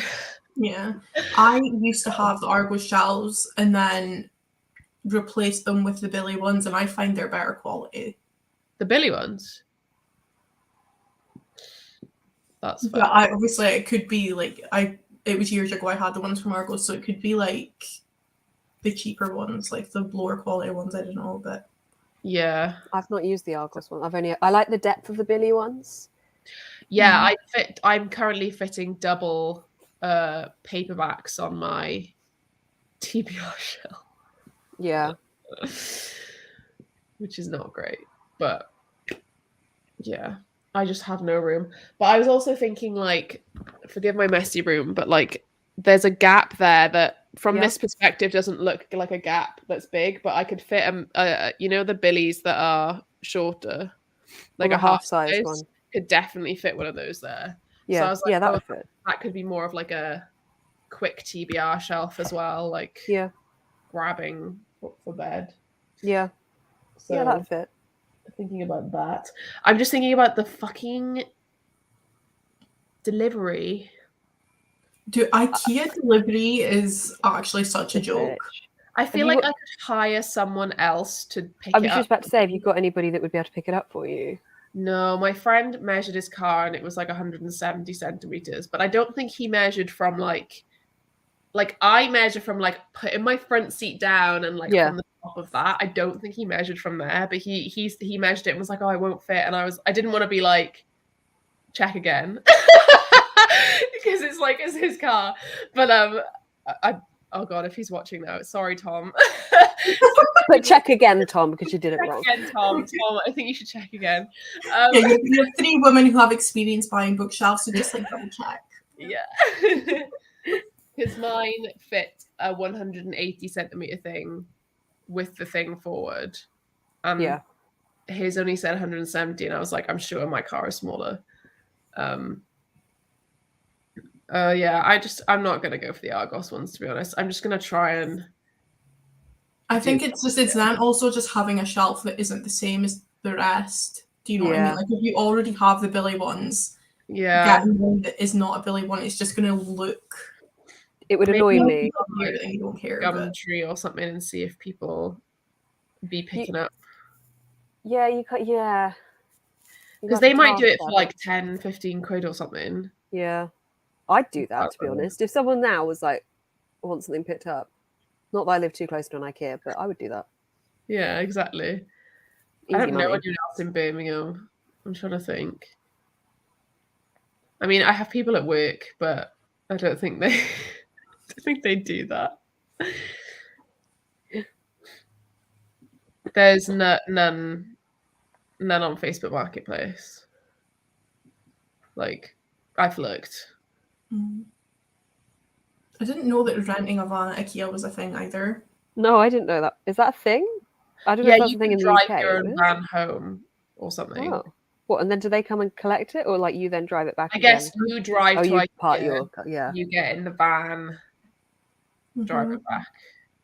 Yeah, I used to have the Argos shelves and then replace them with the Billy ones, and I find they're better quality. The Billy ones? That's fair. Yeah, obviously it could be it was years ago I had the ones from Argos, so it could be like the cheaper ones, like the lower quality ones. I don't know, but Yeah. I've not used the Argos one. I like the depth of the Billy ones. Yeah, Mhm. I'm currently fitting double paperbacks on my TBR shell. Yeah. Which is not great. But yeah, I just have no room. But I was also thinking, like, forgive my messy room, but like there's a gap there that from Yeah. this perspective doesn't look like a gap that's big, but I could fit you know, the billies that are shorter, like Well, a the half half-size size, one. could definitely fit one of those there. So I Yeah. was like, Yeah, that oh, would fit. that could be more of like a quick TBR shelf as well, like Yeah. grabbing for bed. Yeah. So Yeah, that'd fit. thinking about that. I'm just thinking about the fucking delivery. dude, IKEA delivery is actually such a It's a joke. bitch. I Have feel you like got- I could hire someone else to pick I it was up. just about to say, have you got anybody that would be able to pick it up for you? No, my friend measured his car and it was like 170 centimeters, but I don't think he measured from like I measure from like putting my front seat down and like Yeah. from the top of that. I don't think he measured from there, but he measured it and was like, oh, I won't fit, and I didn't want to be like, check again, because it's like it's his car, but oh god, if he's watching now, sorry, Tom. But check again, Tom, because you did it Check wrong. again, Tom. I think you should check again. Yeah, you have 3 women who have experience buying bookshelves, so just like double check. Yeah. Because mine fit a 180 centimeter thing with the thing forward. Yeah. His only said 170, and I was like, I'm sure my car is smaller. Yeah, I'm not gonna go for the Argos ones, to be honest. I'm just gonna try and I think it's then also just having a shelf that isn't the same as the rest. Do you know what I Yeah. mean? Like if you already have the Billy ones, yeah. getting one that is not a Billy one, it's just gonna look. It would Maybe annoy I'll me. like You don't care. But Gumtree or something and see if people be picking up. Yeah, you can't. Yeah. Because they might do it for like 10, 15 quid or something. Yeah. I'd do that, to be honest. If someone now was like, wants something picked up, not that I live too close to an IKEA, but I would do that. Yeah, exactly. I don't know anyone else in Birmingham. I'm trying to think. I mean, I have people at work, but I don't think they do that. There's none on Facebook Marketplace. Like, I've looked. I didn't know that renting a van at IKEA was a thing either. No, I didn't know that. Is that a thing? I don't know if that's a thing in the UK. Yeah, you can drive your own van home or something. Oh. What, and then do they come and collect it, or like you then drive it back I again? guess you drive to you IKEA, part your, yeah. you get in the van, drive it back.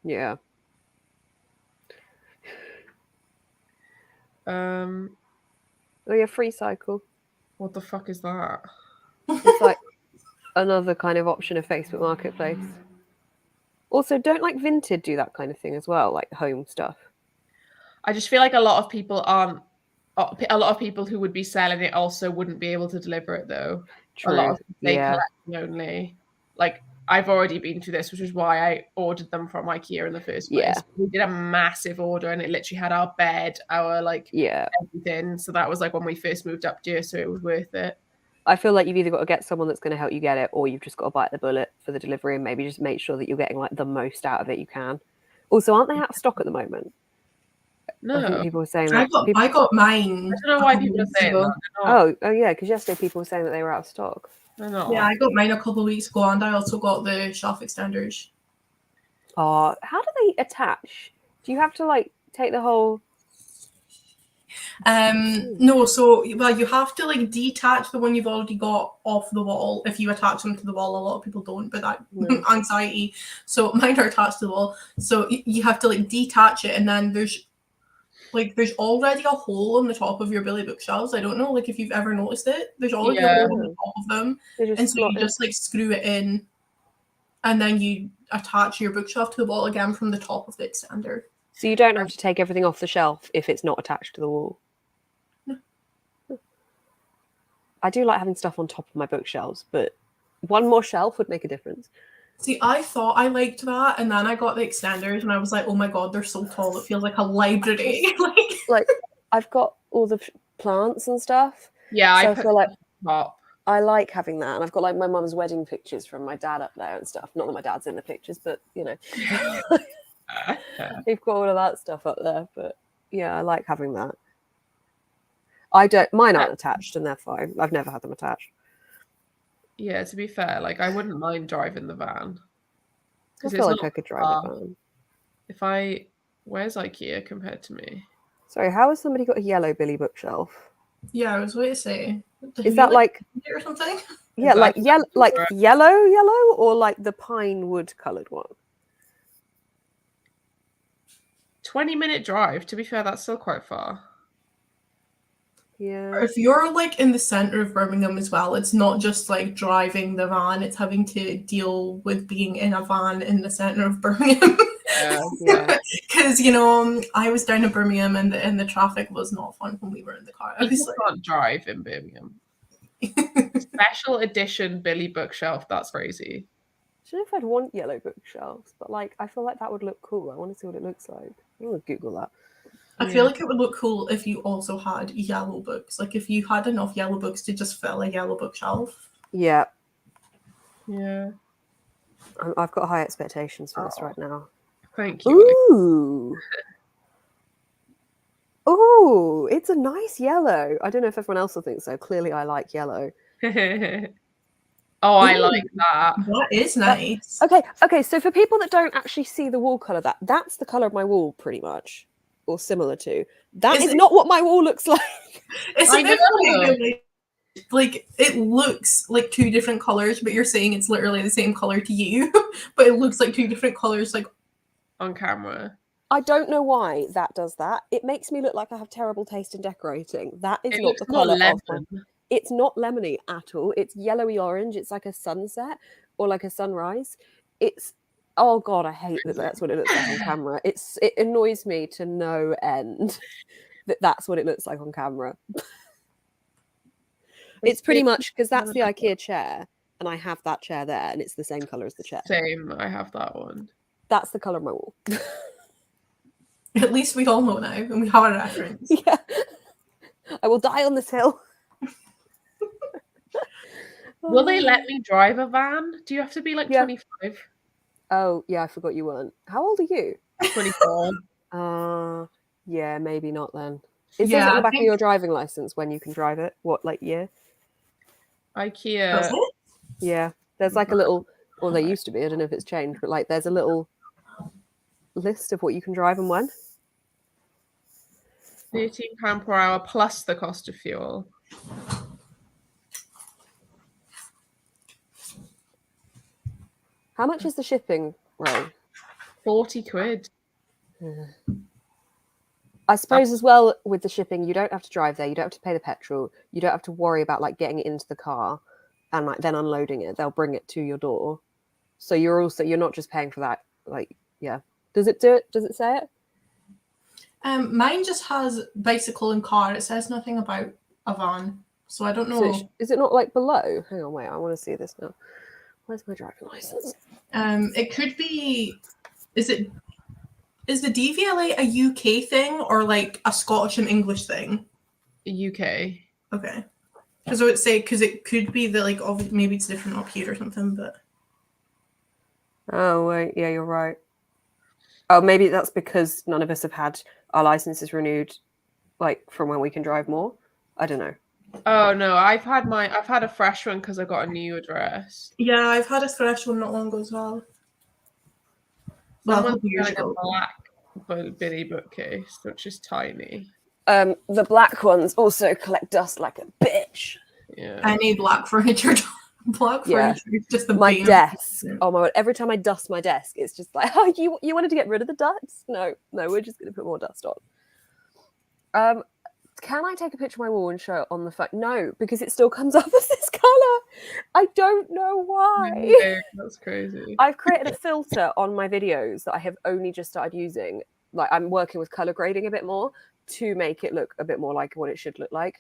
Yeah. Oh yeah, free cycle. What the fuck is that? It's like another kind of option of Facebook Marketplace. Also, don't like Vinted do that kind of thing as well, like home stuff? I just feel like a lot of people who would be selling it also wouldn't be able to deliver it though. True. A lot of they collecting only. Like I've already been through this, which is why I ordered them from IKEA in the first place. Yeah. We did a massive order and it literally had our bed, our everything. So that was like when we first moved up here, so it was worth it. I feel like you've either got to get someone that's going to help you get it, or you've just got to bite the bullet for the delivery and maybe just make sure that you're getting like the most out of it you can. Also, aren't they out of stock at the moment? No. I think people were saying I got mine. I don't know why people are saying that. Oh yeah, because yesterday people were saying that they were out of stock. They're not. Yeah, I got mine a couple of weeks ago, and I also got the shelf extenders. Oh, how do they attach? Do you have to like take the whole? No, so well, you have to like detach the one you've already got off the wall. If you attach them to the wall, a lot of people don't, but that anxiety. So mine are attached to the wall. So you have to like detach it, and then there's already a hole on the top of your Billy bookshelves. I don't know, like if you've ever noticed it. There's already a hole on the top of them, and so you just like screw it in, and then you attach your bookshelf to the wall again from the top of the extender. So you don't have to take everything off the shelf if it's not attached to the wall. No. I do like having stuff on top of my bookshelves, but One more shelf would make a difference. See, I thought I liked that, and then I got the extenders, and I was like, oh my god, they're so tall. It feels like a library. Like, I've got all the plants and stuff. Yeah, So I I put feel like top. I like having that. And I've got like my mum's wedding pictures from my dad up there and stuff. Not that my dad's in the pictures, but you know. We've got all of that stuff up there. But yeah, I like having that. Mine aren't attached and they're fine. I've never had them attached. Yeah, to be fair, like I wouldn't mind driving the van. I feel like I could drive a van. Where's IKEA compared to me? Sorry, how has somebody got a yellow Billy bookshelf? Yeah, I was waiting to say. Is that like or something? Yeah, like yellow, or like the pine wood coloured one? 20-minute drive. To be fair, that's still quite far. Yeah. If you're like in the center of Birmingham as well, it's not just like driving the van, it's having to deal with being in a van in the center of Birmingham. Yeah. Because I was down in Birmingham and the traffic was not fun when we were in the car. I was like, can't drive in Birmingham. Special edition Billy bookshelf. That's crazy. I don't know if I'd want yellow bookshelves, but like I feel like that would look cool. I want to see what it looks like. I'm gonna Google that. I feel like it would look cool if you also had yellow books. Like if you had enough yellow books to just fill a yellow bookshelf. Yeah. Yeah. I've got high expectations for this right now. Thank you. Ooh. Ooh, it's a nice yellow. I don't know if everyone else will think so. Clearly, I like yellow. Oh, I like that. That is nice. Okay. So for people that don't actually see the wall color, that's the color of my wall, pretty much, or similar to. That is not what my wall looks like. It's a bit funny, like it looks like two different colors, but you're saying it's literally the same color to you, but it looks like two different colors, like on camera. I don't know why that does that. It makes me look like I have terrible taste in decorating. That is not the color of my. It's not lemony at all. It's yellowy orange. It's like a sunset or like a sunrise. It's oh god, I hate that. That's what it looks like on camera. It annoys me to no end that that's what it looks like on camera. It's pretty much because that's the IKEA chair, and I have that chair there, and it's the same color as the chair. Same. I have that one. That's the color of my wall. At least we all know now, and we have a reference. Yeah, I will die on this hill. Will they let me drive a van? Do you have to be like 25? Oh, yeah, I forgot you weren't. How old are you? 24. Yeah, maybe not then. It says on the back of your driving license when you can drive it. What, like year? IKEA. Yeah, there's like a little, or there used to be, I don't know if it's changed, but like there's a little list of what you can drive and when. £13 per hour plus the cost of fuel. How much is the shipping, Ro? 40 quid. I suppose as well with the shipping, you don't have to drive there. You don't have to pay the petrol. You don't have to worry about like getting it into the car and like then unloading it. They'll bring it to your door. So you're not just paying for that. Like, yeah. Does it do it? Does it say it? Mine just has bicycle and car. It says nothing about a van. So I don't know. So is it not like below? Hang on, wait. I want to see this now. Where's my driving license? It could be. Is the DVLA a UK thing or like a Scottish and English thing? UK. Okay. Because I would say it could be that like maybe it's different up here or something, but. Oh wait, yeah, you're right. Oh, maybe that's because none of us have had our licenses renewed, like from when we can drive more. I don't know. Oh no, I've had a fresh one because I got a new address. Yeah, I've had a fresh one not long ago as well. Well, a couple years ago. Black Billy bookcase, which is tiny. The black ones also collect dust like a bitch. Yeah. Any black furniture. Furniture is just my desk. Oh my god! Every time I dust my desk, it's just like, oh, you wanted to get rid of the dust? No, we're just going to put more dust on. Can I take a picture of my wall and show it on the phone? No, because it still comes up as this color. I don't know why. Yeah, that's crazy. I've created a filter on my videos that I have only just started using. Like I'm working with color grading a bit more to make it look a bit more like what it should look like.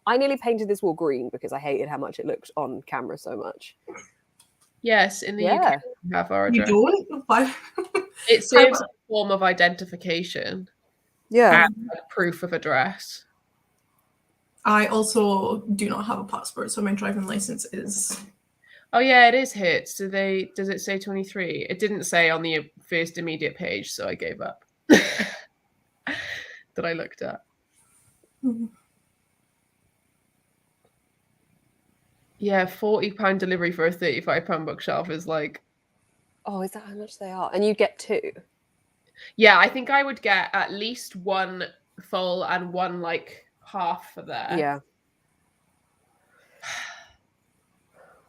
I nearly painted this wall green because I hated how much it looked on camera so much. Yes, in the Yeah. UK we have our You address. don't? Why? It serves as a form of identification Yeah. and like, proof of address. I also do not have a passport, so my driving license is. Oh yeah, it is hit. So does it say 23? It didn't say on the first immediate page, so I gave up. That I looked at. Yeah, £40 delivery for a £35 bookshelf is like. Oh, is that how much they are? And you get 2? Yeah, I think I would get at least one full and one like half for there. Yeah.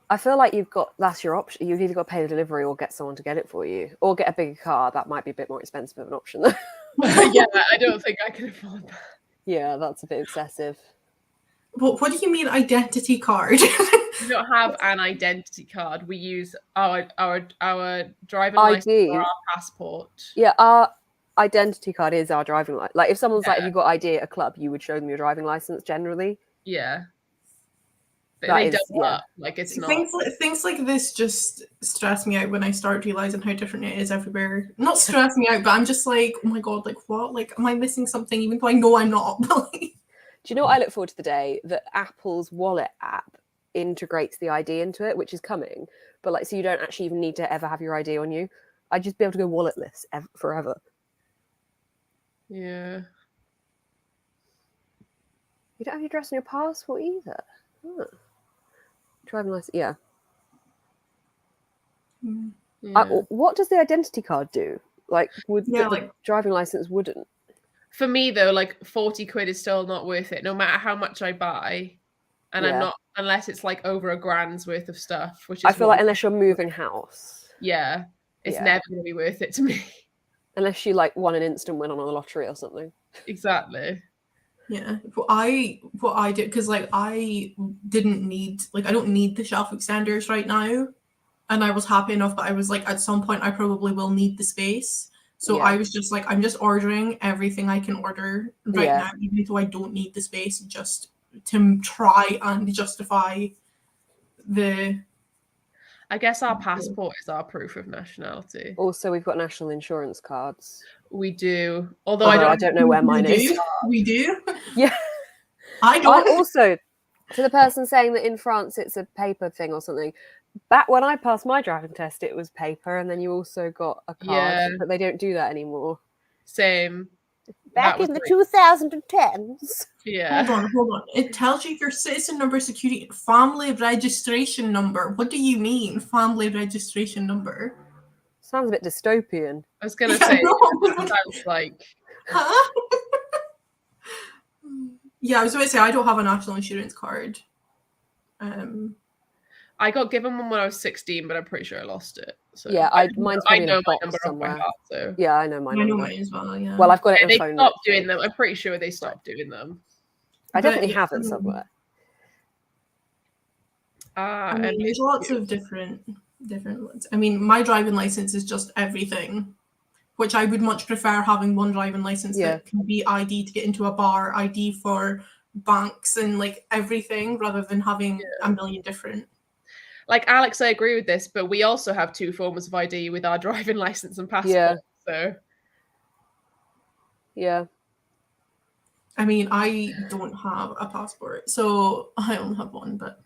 I feel like that's your option. You've either got to pay the delivery or get someone to get it for you, or get a bigger car. That might be a bit more expensive of an option, though. Yeah, I don't think I can afford that. Yeah, that's a bit excessive. What do you mean identity card? We don't have an identity card. We use our driving license or our passport. Yeah, our identity card is our driving license. Like if someone's like, "Have you got ID at a club?" You would show them your driving license generally. Yeah. But That they is- double yeah. up. Like it's not. Things like this just stress me out when I start realizing how different it is everywhere. Not stress me out, but I'm just like, oh my god, like what? Like, am I missing something? Even though I know I'm not. Do you know what I look forward to the day that Apple's Wallet app integrates the ID into it, which is coming, but like so you don't actually even need to ever have your ID on you. I'd just be able to go walletless forever. Yeah. You don't have your address on your passport either. Huh. Driving license, yeah. Yeah. What does the identity card do? Like, the driving license wouldn't? For me though, like 40 quid is still not worth it, no matter how much I buy. And I'm not, unless it's like over £1,000's worth of stuff, which is I feel like unless you're moving house. Yeah. It's never going to be worth it to me. Unless you like won an instant win on a lottery or something. Exactly. Yeah. What I did, because like I didn't need, like I don't need the shelf extenders right now. And I was happy enough, but I was like, at some point I probably will need the space. So I was just like, I'm just ordering everything I can order right now, even though I don't need the space, just to try and justify the... I guess our passport is our proof of nationality. Also, we've got national insurance cards. We do. Although I don't know where mine is. We do? Yeah. I don't. Also, to the person saying that in France it's a paper thing or something, back when I passed my driving test, it was paper, and then you also got a card, but they don't do that anymore. Same. Back in the 2010s. Yeah. Hold on. It tells you your citizen number, security, family registration number. What do you mean, family registration number? Sounds a bit dystopian. I was going to say, it sounds like... Huh? Yeah, I was going to say, I don't have a national insurance card. I got given one when I was 16, but I'm pretty sure I lost it. So yeah, mine's probably in a box number somewhere. off by heart, so. Yeah, I know mine. I know mine as well, yeah. Well, I've got it in they phone. Stopped doing them. I'm pretty sure they stopped doing them. I definitely have it somewhere. I mean, there's lots of different ones. I mean, my driving license is just everything, which I would much prefer having one driving license that can be ID to get into a bar, ID for banks and like everything, rather than having a million different. Like Alex, I agree with this, but we also have 2 forms of ID with our driving license and passport. Yeah. So. Yeah. I mean, I don't have a passport, so I only have one, but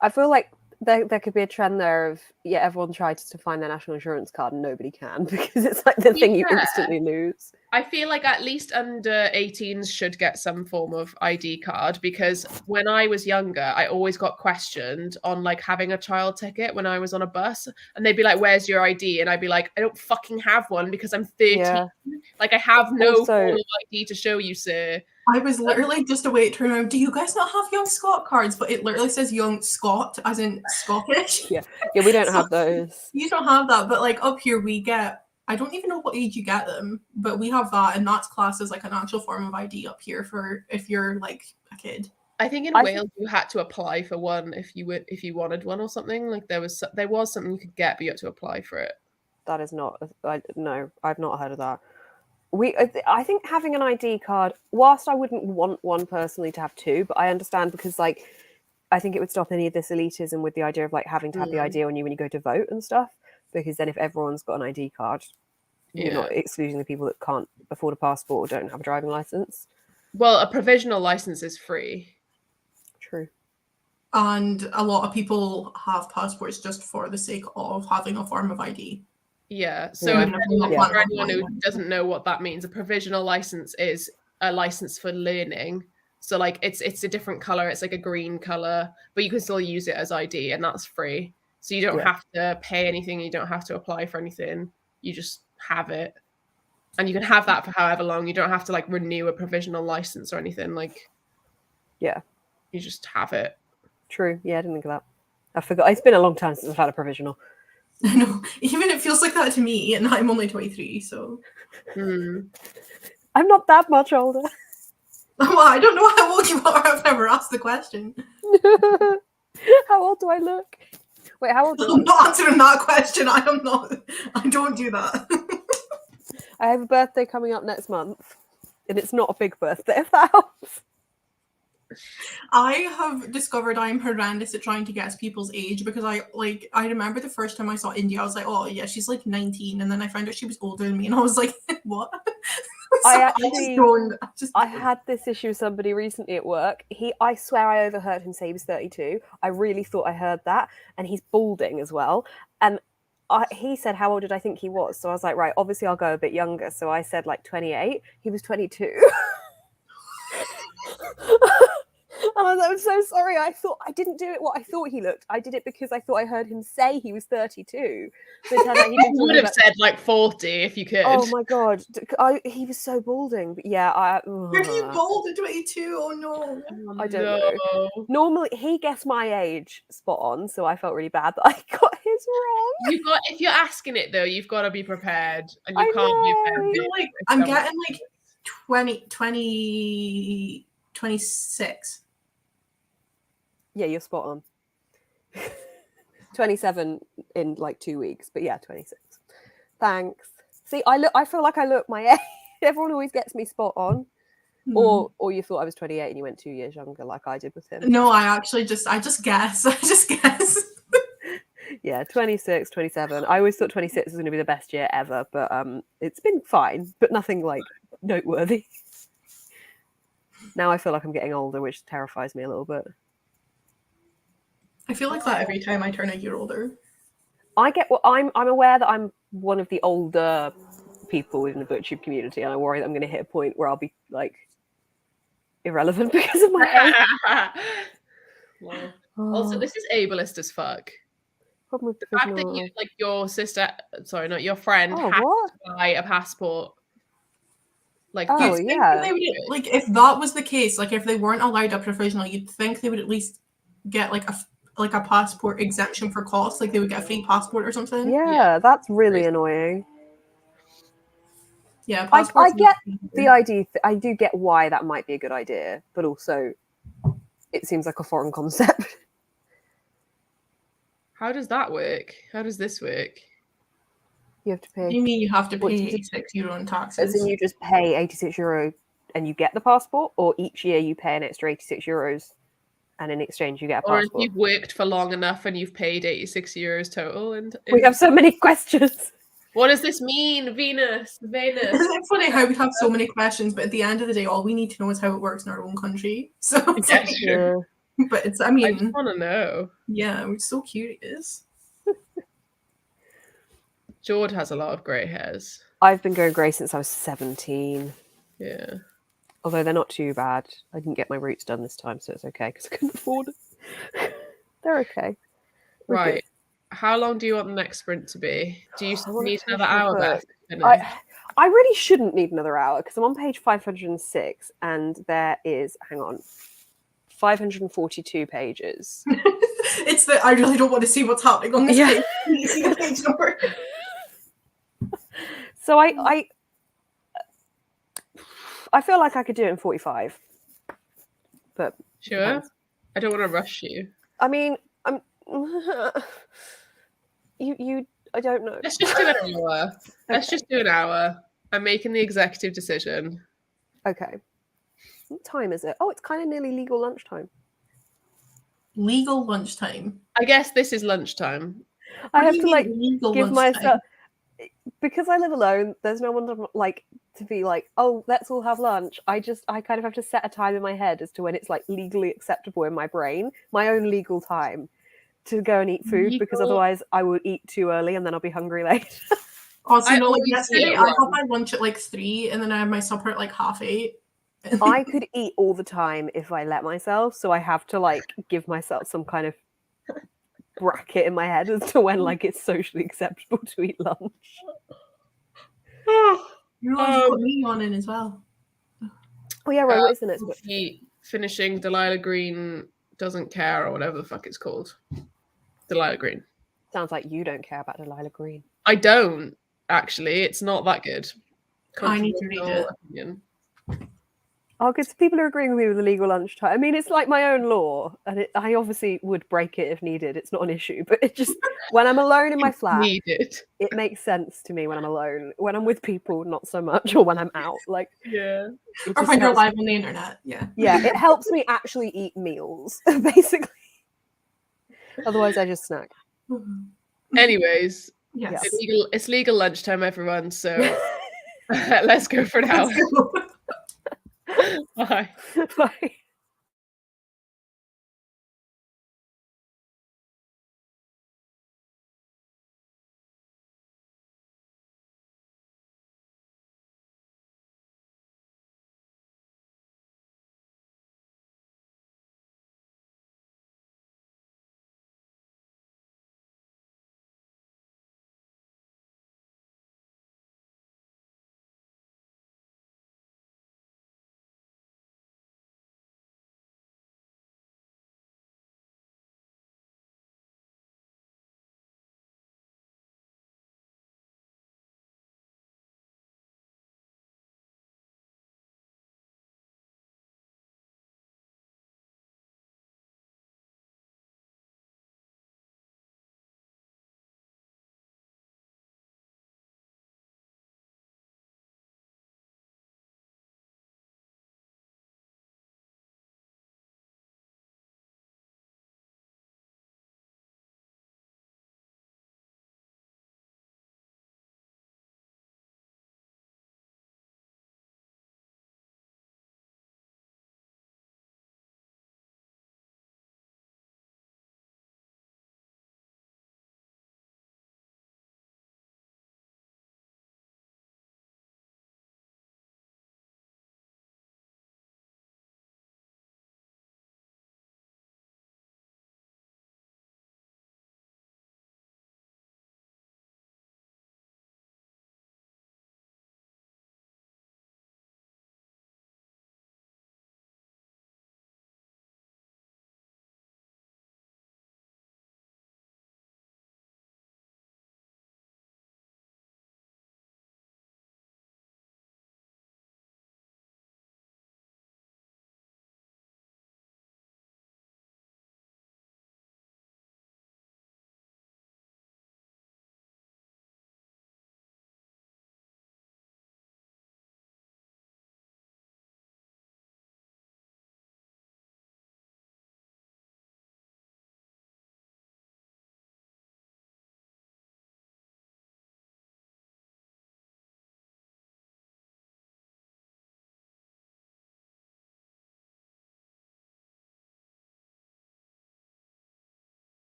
I feel like there could be a trend there of everyone tries to find their national insurance card and nobody can, because it's like the thing you instantly lose. I feel like at least under 18s should get some form of ID card, because when I was younger, I always got questioned on like having a child ticket when I was on a bus, and they'd be like, "Where's your ID?" And I'd be like, "I don't fucking have one because I'm 13. Yeah. Like I have no form of ID to show you, sir." I was literally just a way to turn around. Do you guys not have Young Scot cards? But it literally says Young Scot, as in Scottish. Yeah, we don't have those. You don't have that, but like up here we get, I don't even know what age you get them, but we have that, and that's classed as like an actual form of ID up here for if you're like a kid. I think in Wales you had to apply for one if you wanted one or something. Like there was something you could get, but you had to apply for it. That is not. No, I've not heard of that. I think having an ID card, whilst I wouldn't want one personally to have two, but I understand because like I think it would stop any of this elitism with the idea of like having to have the ID on you when you go to vote and stuff. Because then if everyone's got an ID card, you're not excluding the people that can't afford a passport or don't have a driving license. Well, a provisional license is free. True. And a lot of people have passports just for the sake of having a form of ID. Yeah. So Even if they're not planning for on anyone who buying one. doesn't know what that means, a provisional license is a license for learning. So like it's a different color. It's like a green color, but you can still use it as ID, and that's free. So you don't have to pay anything. You don't have to apply for anything. You just have it, and you can have that for however long. You don't have to like renew a provisional license or anything. Like, yeah, you just have it. True. Yeah, I didn't think of that. I forgot. It's been a long time since I've had a provisional. I know. Even it feels like that to me, and I'm only 23, so. I'm not that much older. Well, I don't know how old you are. I've never asked the question. How old do I look? Wait, how old do I I'm look? not answering that question. I am not. I don't do that. I have a birthday coming up next month, and it's not a big birthday, if that helps. I have discovered I'm horrendous at trying to guess people's age because I remember the first time I saw India, I was like, oh yeah, she's like 19, and then I found out she was older than me, and I was like, what? I I had this issue with somebody recently at work. I swear I overheard him say he was 32. I really thought I heard that, and he's balding as well. And he said, how old did I think he was? So I was like, right, obviously I'll go a bit younger. So I said like 28. He was 22. And I was like, I'm so sorry. I didn't do it what I thought he looked. I did it because I thought I heard him say he was 32. But it turned out he would have said like 40 if you could. Oh my god, he was so balding. But yeah, Where do you bald at 22? Oh no. I don't know. Normally, he guessed my age spot on, so I felt really bad that I got his wrong. If you're asking it though, you've got to be prepared, and you can't be prepared. Like I'm getting like 26. Yeah, you're spot on. 27 in like 2 weeks, but yeah, 26. Thanks. See, I feel like I look my age. Everyone always gets me spot on. Or you thought I was 28 and you went 2 years younger, like I did with him. No, I just guess. I just guess. Yeah, 26, 27. I always thought 26 was going to be the best year ever, but it's been fine, but nothing like noteworthy. Now I feel like I'm getting older, which terrifies me a little bit. I feel like that every time I turn a year older. I'm aware that I'm one of the older people within the booktube community, and I worry that I'm going to hit a point where I'll be like irrelevant because of my age. Well, also, this is ableist as fuck. The fact that you, like, your sister, sorry, not your friend, had what? to buy a passport. Like, yeah. Like, if that was the case, like if they weren't allowed a provisional, you'd think they would at least get like a passport exemption for cost, like they would get a free passport or something. Yeah, that's really annoying. Yeah, I get the idea. I do get why that might be a good idea, but also it seems like a foreign concept. How does that work? How does this work? You have to pay. You mean you have to pay €86 in taxes? As in you just pay €86 and you get the passport, or each year you pay an extra €86 and in exchange you get a passport? Or if you've worked for long enough and you've paid €86 total. And we have so many questions. What does this mean, Venus? Isn't it funny how we have so many questions, but at the end of the day, all we need to know is how it works in our own country. So it's but it's, I mean, I just want to know. Yeah, we're so curious. Jord has a lot of grey hairs. I've been going grey since I was 17. Yeah. Although they're not too bad. I didn't get my roots done this time, so it's okay because I couldn't afford it. They're okay. Right. Good. How long do you want the next sprint to be? Do you need another hour left? I really shouldn't need another hour because I'm on page 506 and there is, 542 pages. It's that I really don't want to see what's happening on this page. You see the page number. So I feel like I could do it in 45. But sure. Depends. I don't want to rush you. I mean, you I don't know. Let's just do an hour. Let's just do an hour. I'm making the executive decision. Okay. What time is it? Oh, it's kind of nearly legal lunchtime. Legal lunchtime. I guess this is lunchtime. I What have do to you like mean legal give lunchtime? myself because I live alone. There's no one to like to be like, oh, let's all have lunch. I kind of have to set a time in my head as to when it's like legally acceptable in my brain, my own legal time to go and eat food, because Legal- otherwise I will eat too early and then I'll be hungry later. Oh, so I you know, like always eat yesterday, at I had 1. my lunch at like 3, and then I had my supper at like 8:30. I could eat all the time if I let myself, so I have to like give myself some kind of bracket in my head as to when like it's socially acceptable to eat lunch. You realize you put me on in as well. Oh yeah, right. What is the next book? Finishing Delilah Green Doesn't Care, or whatever the fuck it's called. Delilah Green. Sounds like you don't care about Delilah Green. I don't, actually. It's not that good. I need to read Controversial it. opinion. Oh, because people are agreeing with me with the legal lunchtime. I mean, it's like my own law, and I obviously would break it if needed. It's not an issue, but it just when I'm alone in my flat, Needed. it makes sense to me when I'm alone. When I'm with people, not so much, or when I'm out. Like, Yeah. it Or just when you're helps- live on the internet. Yeah. Yeah, it helps me actually eat meals, basically. Otherwise, I just snack. Anyways, Yes. it's legal lunchtime, everyone. So let's go for now. Let's go. Bye. Bye.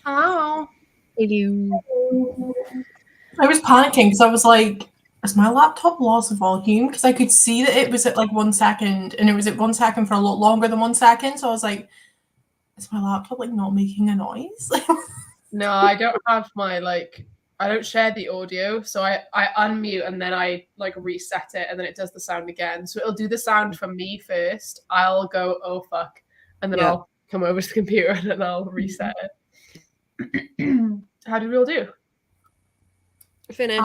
Hello. Hello. I was panicking because I was like, is my laptop lost volume? Because I could see that it was at like 1 second, and it was at 1 second for a lot longer than 1 second. So I was like, is my laptop like not making a noise? No, I don't have my I don't share the audio, so I unmute and then I like reset it and then it does the sound again. So it'll do the sound for me first. I'll go, oh fuck, and then Yeah. I'll come over to the computer and then I'll reset it. How did we all do? Finished.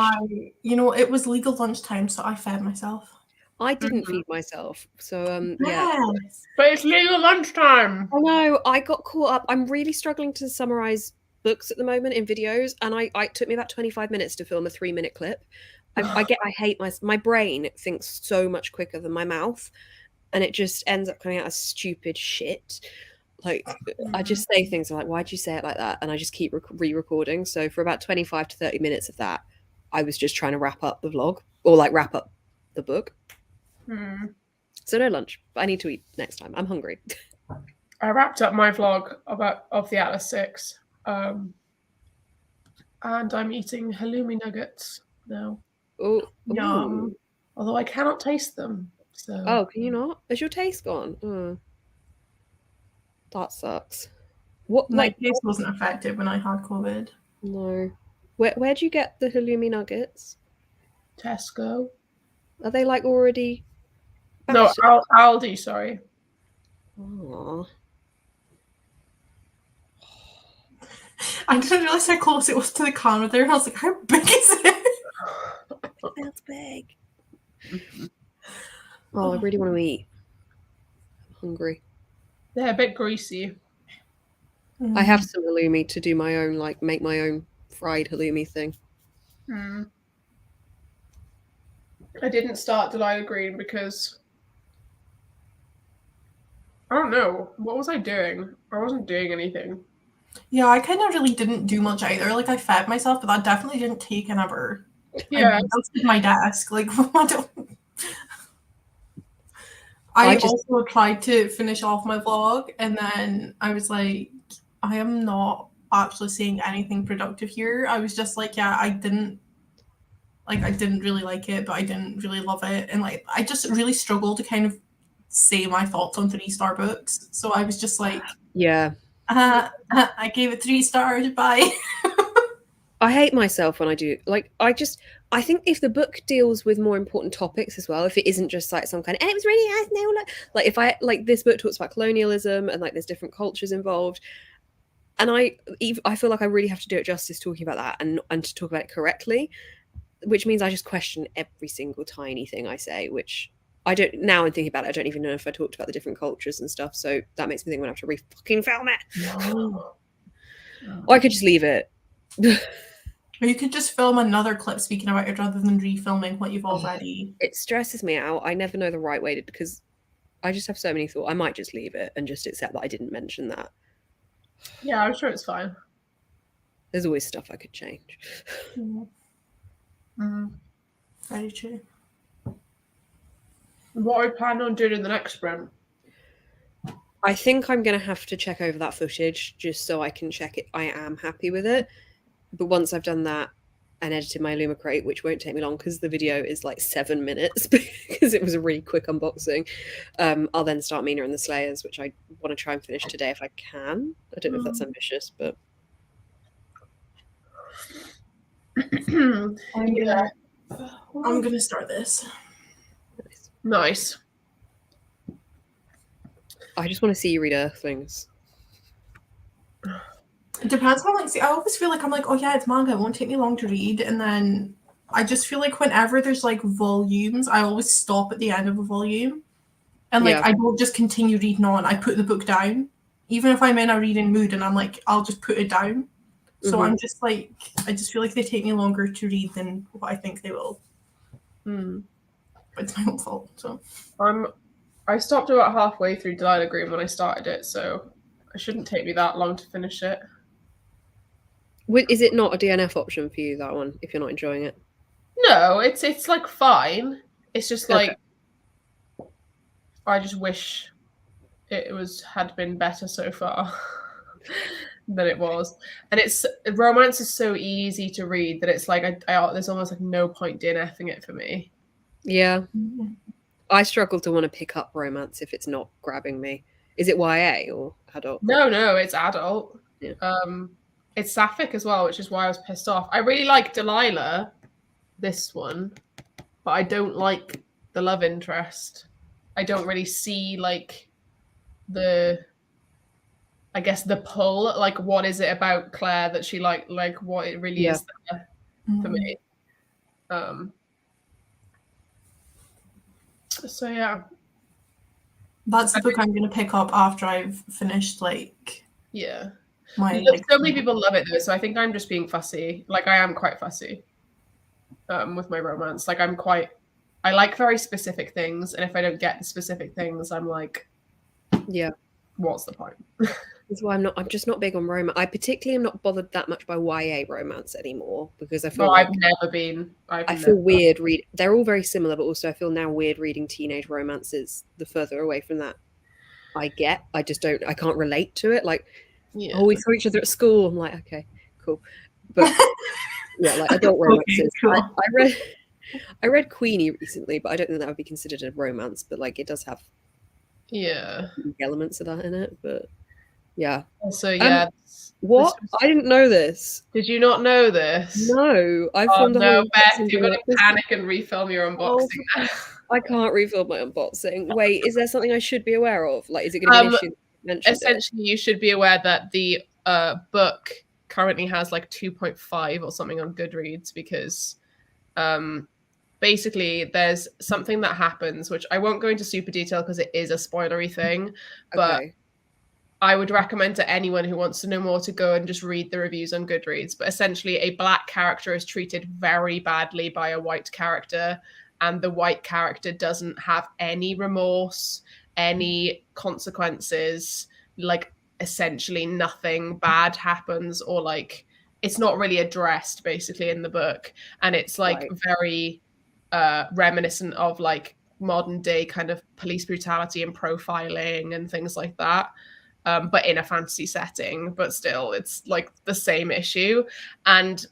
It was legal lunchtime, so I fed myself. I didn't Mhm. feed myself, so yeah. Yes. But it's legal lunchtime. I know. I got caught up. I'm really struggling to summarize books at the moment in videos, and I it took me about 25 minutes to film a 3-minute clip. I hate my brain thinks so much quicker than my mouth, and it just ends up coming out as stupid shit. Like I just say things like, "Why'd you say it like that?" And I just keep re-recording. So for about 25 to 30 minutes of that, I was just trying to wrap up the vlog or like wrap up the book. So no lunch, but I need to eat next time. I'm hungry. I wrapped up my vlog of the Atlas 6. And I'm eating halloumi nuggets now. Oh, Yum. Although I cannot taste them. So Oh, can you not? Is your taste gone? That sucks. What My like taste wasn't affected when I had COVID. no. Where'd you get the halloumi nuggets? Tesco. Are they like already No, battered? Aldi, sorry. Aw. I didn't realize how close it was to the camera there, and I was like, how big is it? That's big. Oh, I really want to eat. I'm hungry. They're a bit greasy. I have some halloumi to do my own, like make my own fried halloumi thing. I didn't start Delilah Green because I don't know. What was I doing? I wasn't doing anything. Yeah, I kind of really didn't do much either. Like, I fed myself, but that definitely didn't take an hour. Yeah. I dusted my desk. Like, I also tried to finish off my vlog, and then I was like, I am not actually saying anything productive here. I was just like, yeah, I didn't really like it, but I didn't really love it. And like, I just really struggled to kind of say my thoughts on 3-star books. So I was just like, Yeah. I gave it 3 stars. Bye. I hate myself when I do. Like, I think if the book deals with more important topics as well, if it isn't just like some kind of, and it was really nice, no, like if I like this book talks about colonialism and like there's different cultures involved, and I feel like I really have to do it justice talking about that and to talk about it correctly, which means I just question every single tiny thing I say, which I don't, now I'm thinking about it, I don't even know if I talked about the different cultures and stuff, so that makes me think I'm gonna have to re-fucking film it. No. Or I could just leave it. Or you could just film another clip speaking about it rather than refilming what you've already. It stresses me out. I never know the right way to, because I just have so many thoughts. I might just leave it and just accept that I didn't mention that. Yeah, I'm sure it's fine. There's always stuff I could change. Very true. What are we planning on doing in the next sprint? I think I'm going to have to check over that footage just so I can check it. I am happy with it. But once I've done that and edited my Luma crate, which won't take me long because the video is like 7 minutes because it was a really quick unboxing, I'll then start Mina and the Slayers, which I want to try and finish today if I can. I don't know if that's ambitious, but I'm gonna start this. Nice. I just want to see you read Earth things. It depends on I always feel like I'm like, oh yeah, it's manga, it won't take me long to read, and then I just feel like whenever there's like volumes, I always stop at the end of a volume. And like I don't just continue reading on, I put the book down. Even if I'm in a reading mood and I'm like, I'll just put it down. So I'm just like, I just feel like they take me longer to read than what I think they will. But it's my own fault. So I stopped about halfway through Delilah Green when I started it, so it shouldn't take me that long to finish it. Is it not a DNF option for you, that one, if you're not enjoying it? No, it's like fine. It's just like I just wish it had been better so far. than it was. And it's romance is so easy to read that it's like there's almost like no point DNFing it for me. Yeah. I struggle to want to pick up romance if it's not grabbing me. Is it YA or adult? No, it's adult. Yeah. It's sapphic as well, which is why I was pissed off. I really like Delilah, this one, but I don't like the love interest. I don't really see like the pull. Like, what is it about Claire that she like what it really is there for me. So yeah. That's the book I'm going to pick up after I've finished, like... Yeah. So many people love it though, so I think I'm just being fussy. Like, I am quite fussy with my romance. Like, I like very specific things, and if I don't get the specific things, I'm like, yeah, what's the point? That's why I'm just not big on romance. I particularly am not bothered that much by YA romance anymore, because I feel I've never been. I feel weird they're all very similar, but also I feel now weird reading teenage romances the further away from that I get. I can't relate to it. Like, we saw each other at school. I'm like, okay, cool. But yeah, like adult romances. Okay, cool. I read Queenie recently, but I don't think that would be considered a romance, but like it does have elements of that in it. But yeah. So yeah. What? I didn't know this. Did you not know this? No. Beth, you're going to panic and refilm your unboxing. I can't refilm my unboxing. Wait, is there something I should be aware of? Like, is it going to be an issue? Essentially, you should be aware that the book currently has like 2.5 or something on Goodreads because basically there's something that happens, which I won't go into super detail because it is a spoilery thing, but I would recommend to anyone who wants to know more to go and just read the reviews on Goodreads. But essentially, a black character is treated very badly by a white character, and the white character doesn't have any remorse, any consequences, like essentially nothing bad happens, or like it's not really addressed basically in the book. And it's like very reminiscent of like modern day kind of police brutality and profiling and things like that. But in a fantasy setting, but still it's like the same issue. And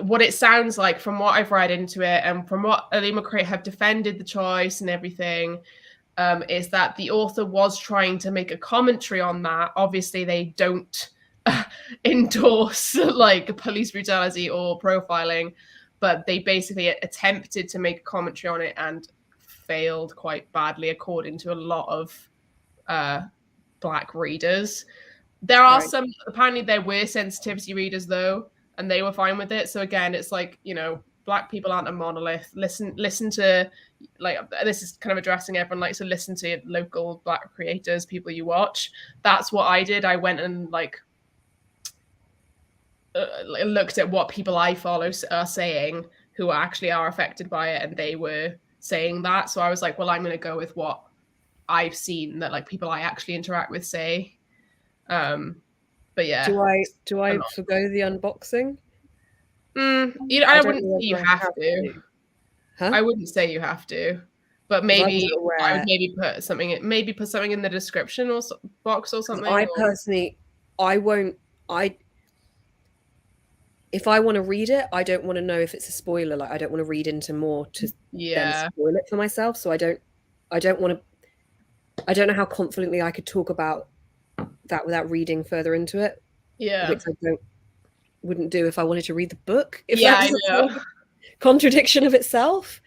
what it sounds like from what I've read into it and from what Ali McRae have defended the choice and everything, is that the author was trying to make a commentary on that. Obviously, they don't endorse like police brutality or profiling, but they basically attempted to make a commentary on it and failed quite badly, according to a lot of Black readers. There are some, apparently there were sensitivity readers though, and they were fine with it. So again, it's like, you know, Black people aren't a monolith. Listen to, like, this is kind of addressing everyone, like, so listen to local Black creators, people you watch. That's what I did. I went and like looked at what people I follow are saying who actually are affected by it, and they were saying that. So I was like, well, I'm going to go with what I've seen that like people I actually interact with say. But yeah. Do I forgo the unboxing? You know, I wouldn't say you have to. Huh? I wouldn't say you have to, but maybe I would maybe put something in the description or box or something. If I want to read it, I don't want to know if it's a spoiler. Like, I don't want to read into more to then spoil it for myself. So I don't want to. I don't know how confidently I could talk about that without reading further into it. Yeah, which I wouldn't do if I wanted to read the book. If I know. Contradiction of itself.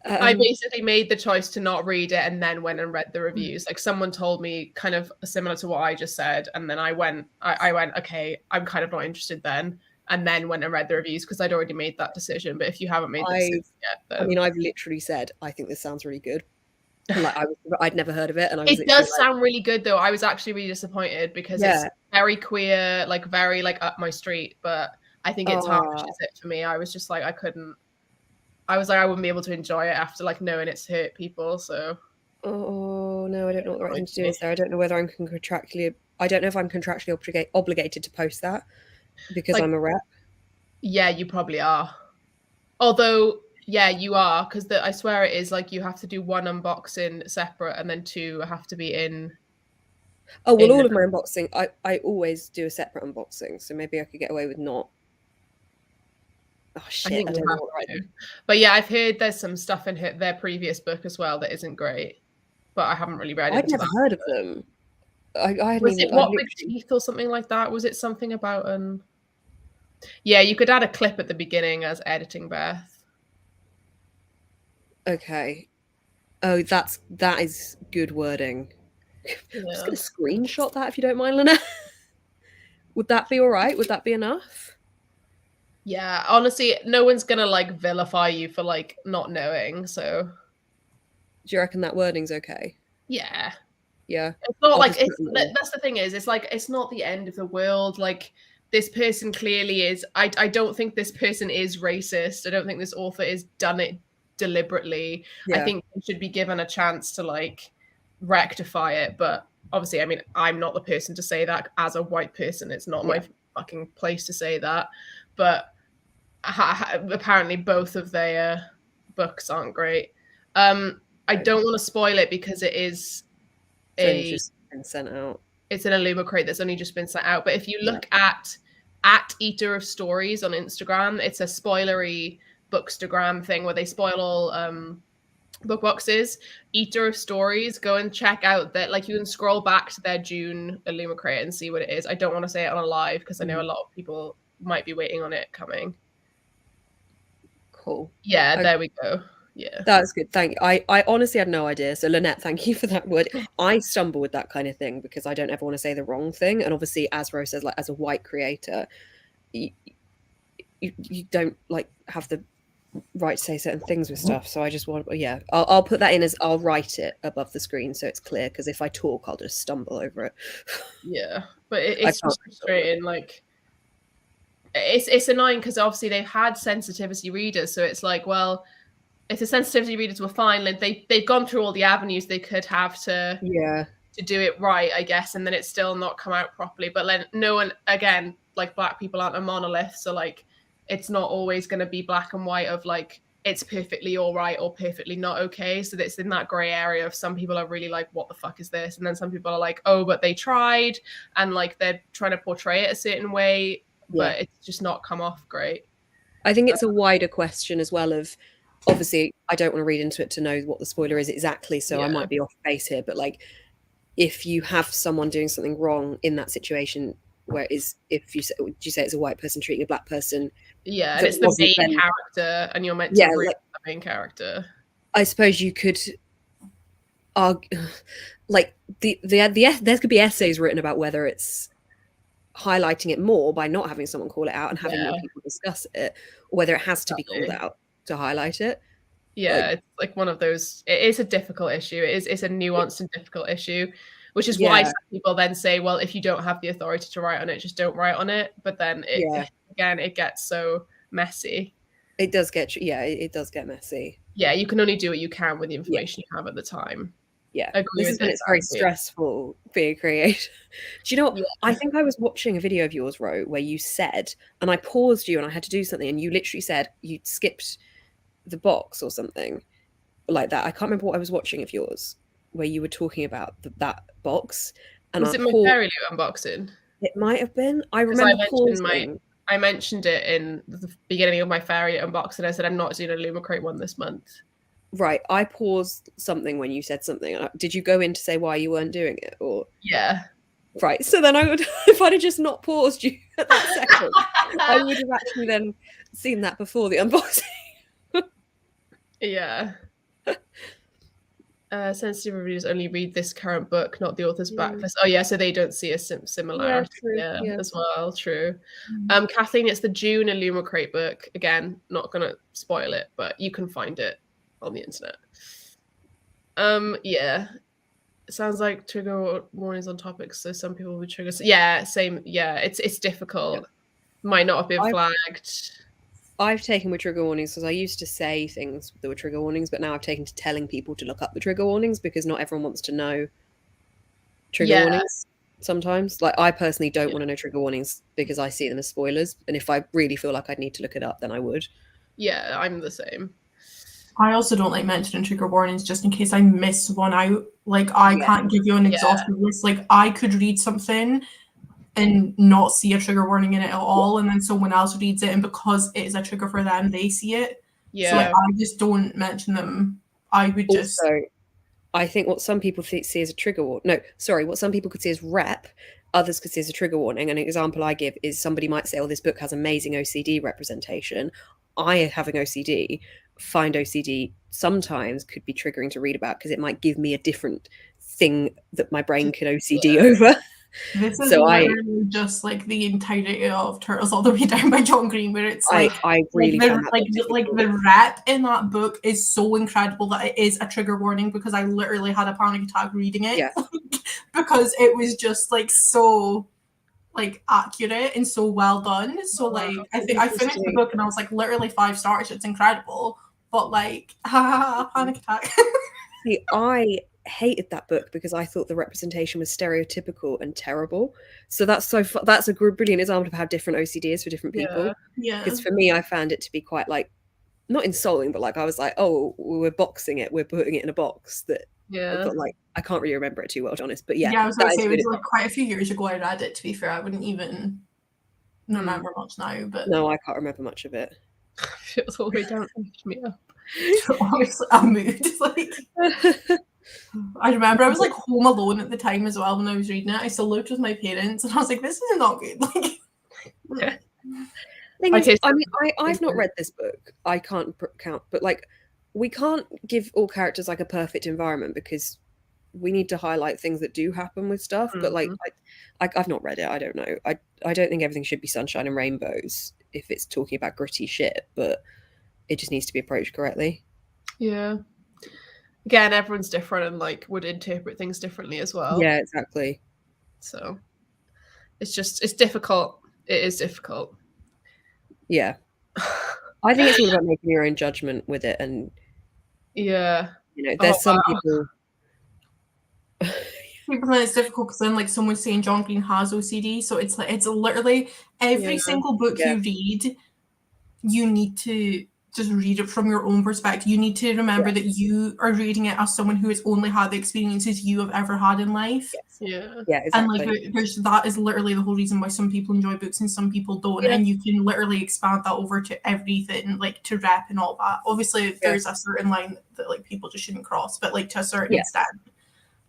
I basically made the choice to not read it and then went and read the reviews. Like, someone told me kind of similar to what I just said, and then I went, okay, I'm kind of not interested then, and then went and read the reviews because I'd already made that decision. But if you haven't made the decision yet, then... I mean, I've literally said I think this sounds really good. Like, I'd never heard of it, and it does sound really good though. I was actually really disappointed because it's very queer, like very like up my street, but I think it tarnishes it for me. I was just like, I wouldn't be able to enjoy it after like knowing it's hurt people. So no, I don't know what the right thing to do is there. I don't know whether I'm contractually obligated to post that because I'm a rep. Yeah, you probably are. Although yeah, you are, because I swear it is like you have to do one unboxing separate and then two have to be in Oh well, in all of my unboxing, I always do a separate unboxing, so maybe I could get away with not. Oh I shit! think I we'll don't know have what to. But yeah, I've heard there's some stuff in their previous book as well that isn't great. But I haven't really read I'd into never that. heard of them. I hadn't Was even. it I What Big literally. Teeth or something like that? Was it something about Yeah, you could add a clip at the beginning as editing Beth. Okay. Oh, that is good wording. I'm just Yeah. gonna screenshot that if you don't mind, Lynette. Would that be all right? Would that be enough? Yeah, honestly, no one's gonna like vilify you for like not knowing. So Do you reckon that wording's okay? yeah, Yeah. it's not I'll like just put a little- that's the thing is it's like it's not the end of the world. Like this person clearly is. I don't think this person is racist. I don't think this author has done it deliberately. I Yeah. think they should be given a chance to like rectify it. But obviously, I mean, I'm not the person to say that as a white person. It's not my fucking place to say that. But apparently both of their books aren't great. I don't want to spoil it because it is It's only just been sent out. it's an Illuma crate that's only just been sent out. But if you look at Eater of Stories on Instagram, it's a spoilery bookstagram thing where they spoil all book boxes. Eater of Stories, go and check out that. Like you can scroll back to their June Illuma crate and see what it is. I don't want to say it on a live because I know a lot of people might be waiting on it coming. Cool. Yeah, there we go. Yeah. That's good. Thank you. I honestly had no idea. So Lynette, thank you for that word. I stumble with that kind of thing because I don't ever want to say the wrong thing. And obviously, as Rose says, like as a white creator, you don't like have the right to say certain things with stuff. So I just want, I'll put that in as I'll write it above the screen so it's clear. Because if I talk, I'll just stumble over it. Yeah, but it's just frustrating. Like it's annoying because obviously they've had sensitivity readers, so it's like, well, if the sensitivity readers were fine, like they've gone through all the avenues they could have to do it right, I guess, and then it's still not come out properly. But then no one, again, like Black people aren't a monolith, so like it's not always going to be black and white of like it's perfectly all right or perfectly not okay. So it's in that gray area of some people are really like, what the fuck is this? And then some people are like, oh, but they tried, and like they're trying to portray it a certain way, but it's just not come off great. I think it's a wider question as well of, obviously, I don't want to read into it to know what the spoiler is exactly, so I might be off base here, but like if you have someone doing something wrong in that situation, where is if you say, would you say it's a white person treating a black person? Yeah, and it's the main character, and you're meant to read the main character. I suppose you could argue, like there could be essays written about whether it's highlighting it more by not having someone call it out and having more people discuss it, or whether it has to be called out to highlight it. Yeah, it's like one of those. It is a difficult issue. It's a nuanced and difficult issue, which is why some people then say, well, if you don't have the authority to write on it, just don't write on it. But then again, it gets so messy. It does get it does get messy. Yeah, you can only do what you can with the information you have at the time. Yeah, this is when it's very stressful being a creator. Do you know what? Yeah. I think I was watching a video of yours, Ro, where you said, and I paused you and I had to do something, and you literally said you skipped the box or something like that. I can't remember what I was watching of yours, where you were talking about that box. And was it my Fairy Loot unboxing? It might have been. I remember pausing. I mentioned it in the beginning of my Fairy Loot unboxing. I said I'm not doing a Illuma crate one this month. Right, I paused something when you said something. Did you go in to say why you weren't doing it, or? Yeah. Right, so then I would, if I'd have just not paused you at that second, I would have actually then seen that before the unboxing. Yeah. Sensitive readers only read this current book, not the author's backlist. Oh yeah, so they don't see a similarity as well. True. Kathleen, it's the June Illuma crate book. Again, not gonna spoil it, but you can find it on the internet. Yeah, it sounds like trigger warnings on topics, so some people would trigger. Yeah, same. Yeah, it's difficult. Might not have been flagged. I've taken with trigger warnings because I used to say things that were trigger warnings, but now I've taken to telling people to look up the trigger warnings because not everyone wants to know trigger warnings. Sometimes, like I personally don't want to know trigger warnings because I see them as spoilers, and if I really feel like I'd need to look it up, then I would. Yeah, I'm the same. I also don't like mentioning trigger warnings just in case I miss one out. Like, I can't give you an exhaustive list. Like, I could read something and not see a trigger warning in it at all, and then someone else reads it, and because it is a trigger for them, they see it. Yeah. So, like, I just don't mention them. I would just... Also, I think what some people see as a trigger warning, no, sorry, what some people could see as rep, others could see as a trigger warning. An example I give is somebody might say, oh, this book has amazing OCD representation. I, having OCD, find OCD sometimes could be triggering to read about because it might give me a different thing that my brain can OCD over. This is So literally just like the entirety of Turtles All the Way Down by John Green, where it's like I really like, found that like difficult. the rep in that book is so incredible that it is a trigger warning, because I literally had a panic attack reading it. Yeah. Because it was just like so like accurate and so well done. So like I think I finished the book and I was like literally 5 stars. It's incredible, but like panic attack. See, I hated that book because I thought the representation was stereotypical and terrible. So that's a brilliant example of how different OCD is for different people. Yeah. Because for me, I found it to be quite like not insulting, but like I was like, oh, we're boxing it, we're putting it in a box that. But like I can't really remember it too well, to be honest. But yeah, I was gonna say it was like quite a few years ago I read it. To be fair, I wouldn't even remember much now. But no, I can't remember much of it. Feels all the way down me up. Honestly, I moved. Like, I remember I was like home alone at the time as well when I was reading it. I still lived with my parents, and I was like, "This is not good." Like, yeah. I've not read this book. I can't count, but like, we can't give all characters like a perfect environment because we need to highlight things that do happen with stuff. But like, I've not read it. I don't know. I don't think everything should be sunshine and rainbows if it's talking about gritty shit, but it just needs to be approached correctly. Yeah. Again, everyone's different and like would interpret things differently as well. Yeah, exactly. So it's difficult. It is difficult. Yeah. I think it's all about making your own judgment with it, and there's some people. People find it's difficult because then like someone's saying John Green has OCD, so it's like it's literally every single book you read, you need to just read it from your own perspective. You need to remember that you are reading it as someone who has only had the experiences you have ever had in life. Yeah, exactly. And like that is literally the whole reason why some people enjoy books and some people don't. And you can literally expand that over to everything, like to rep and all that. Obviously there's a certain line that like people just shouldn't cross, but like to a certain extent.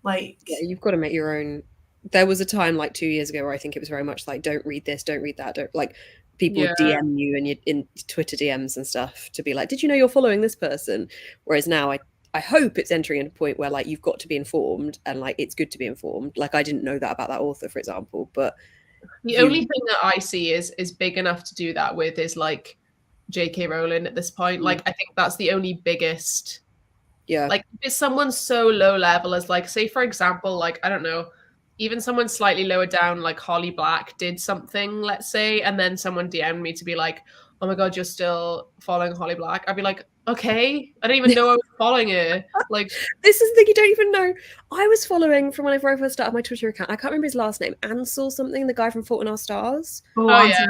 Like you've got to make your own. There was a time like 2 years ago where I think it was very much like, don't read this, don't read that, don't like people DM you and you're in Twitter DMs and stuff to be like, did you know you're following this person? Whereas now I hope it's entering at a point where like you've got to be informed and like it's good to be informed. Like I didn't know that about that author, for example, but the only thing that I see is big enough to do that with is like J.K. Rowling at this point. Like I think that's the only biggest. Yeah. Like if someone's so low level as like, say for example, like I don't know, even someone slightly lower down, like Holly Black did something, let's say, and then someone DM'd me to be like, oh my God, you're still following Holly Black. I'd be like, okay, I didn't even know I was following her. Like, this is the thing, you don't even know. I was following from whenever I first started my Twitter account. I can't remember his last name. Ansel something, the guy from Fault in Our Stars. Oh yeah.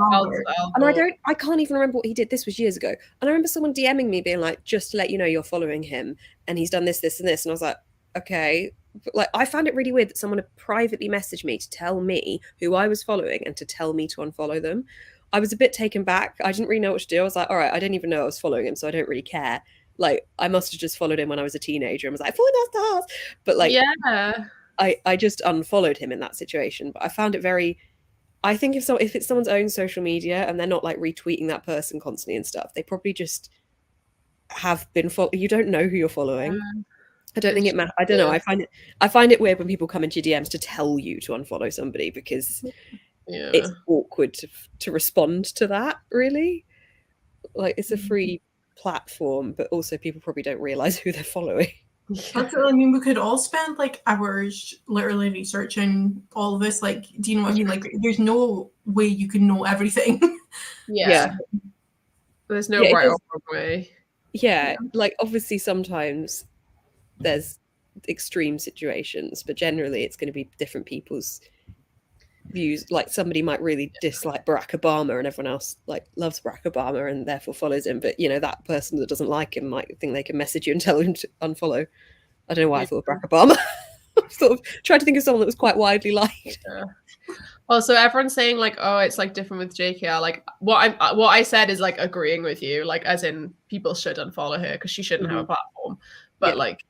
And I can't even remember what he did. This was years ago. And I remember someone DMing me being like, just to let you know you're following him. And he's done this, this, and this. And I was like, okay. But like, I found it really weird that someone had privately messaged me to tell me who I was following and to tell me to unfollow them. I was a bit taken back. I didn't really know what to do. I was like, all right, I didn't even know I was following him, so I don't really care. Like, I must have just followed him when I was a teenager and was like, Fault in Our Stars. But like, I just unfollowed him in that situation. But I found it very. I think if it's someone's own social media and they're not like retweeting that person constantly and stuff, they probably just have been you don't know who you're following. I don't think it matters. I don't know. I find it weird when people come into your DMs to tell you to unfollow somebody because it's awkward to respond to that, really. Like, it's a free platform, but also people probably don't realize who they're following. That's what I mean. We could all spend like hours literally researching all of this. Like, do you know what I mean? Like, there's no way you can know everything. There's no right or wrong way. Yeah, like obviously sometimes there's extreme situations, but generally it's going to be different people's views. Like somebody might really dislike Barack Obama and everyone else like loves Barack Obama and therefore follows him. But that person that doesn't like him might think they can message you and tell him to unfollow. I don't know why I thought Barack Obama. Sort of tried to think of someone that was quite widely liked. Yeah. Also, everyone's saying like, oh, it's like different with JKR. Like what I said is like agreeing with you, like as in people should unfollow her because she shouldn't have a platform. But like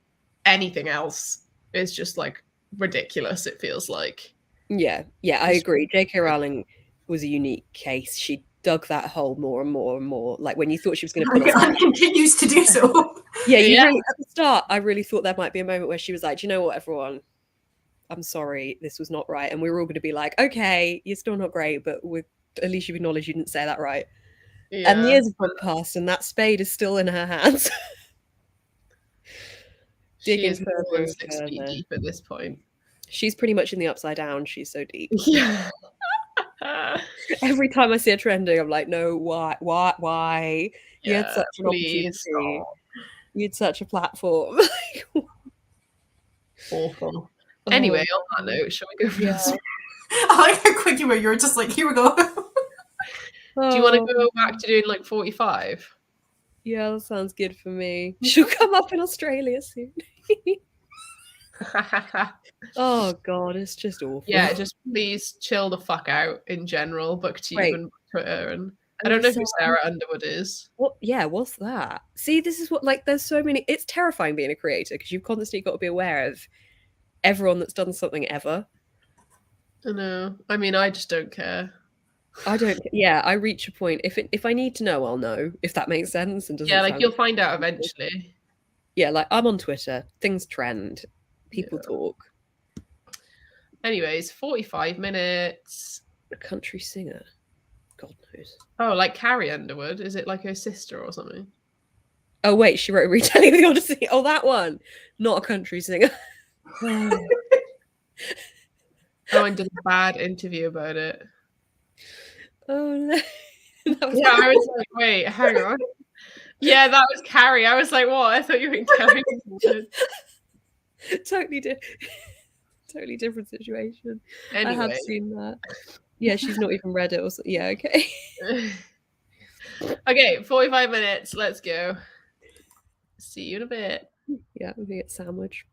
anything else is just like ridiculous. It feels like. Yeah, I agree. J.K. Rowling was a unique case. She dug that hole more and more and more. Like when you thought she was going to put And continues to do so. Yeah, really at the start, I really thought there might be a moment where she was like, do you know what, everyone? I'm sorry, this was not right. And we were all going to be like, okay, you're still not great, but at least you've acknowledged you didn't say that right. Yeah. And years have gone past, and that spade is still in her hands. She is more than 6 feet deep at this point. She's pretty much in the upside down. She's so deep. Yeah. Every time I see her trending, I'm like, no, why? You had such an opportunity. You had such a platform. Awful. Anyway, on that note, shall we go for this? I like how quick you were. You were just like, here we go. Do you want to go back to doing like 45? Yeah, that sounds good for me. She'll come up in Australia soon. Oh god, it's just awful. Yeah, just please chill the fuck out in general, BookTube and Twitter, and I don't know who Sarah Underwood is. What? Yeah, what's that? See, this is what there's so many. It's terrifying being a creator because you've constantly got to be aware of everyone that's done something ever. I know. I mean, I just don't care. I don't. Yeah, I reach a point. If I need to know, I'll know. If that makes sense. And doesn't. Yeah, like you'll find out eventually. Yeah, like I'm on Twitter. Things trend. People talk. Anyways, 45 minutes. A country singer. God knows. Oh, like Carrie Underwood. Is it like her sister or something? Oh wait, she wrote Retelling the Odyssey. Oh, that one. Not a country singer. Oh, and did a bad interview about it. Oh no. I was like, wait, hang on. Yeah, that was Carrie. I was like, what? I thought you were Carrie. Totally different situation. Anyway. I have seen that. Yeah, she's not even read it or so. Yeah, okay. Okay, 45 minutes. Let's go. See you in a bit. Yeah, I'm gonna get a sandwich.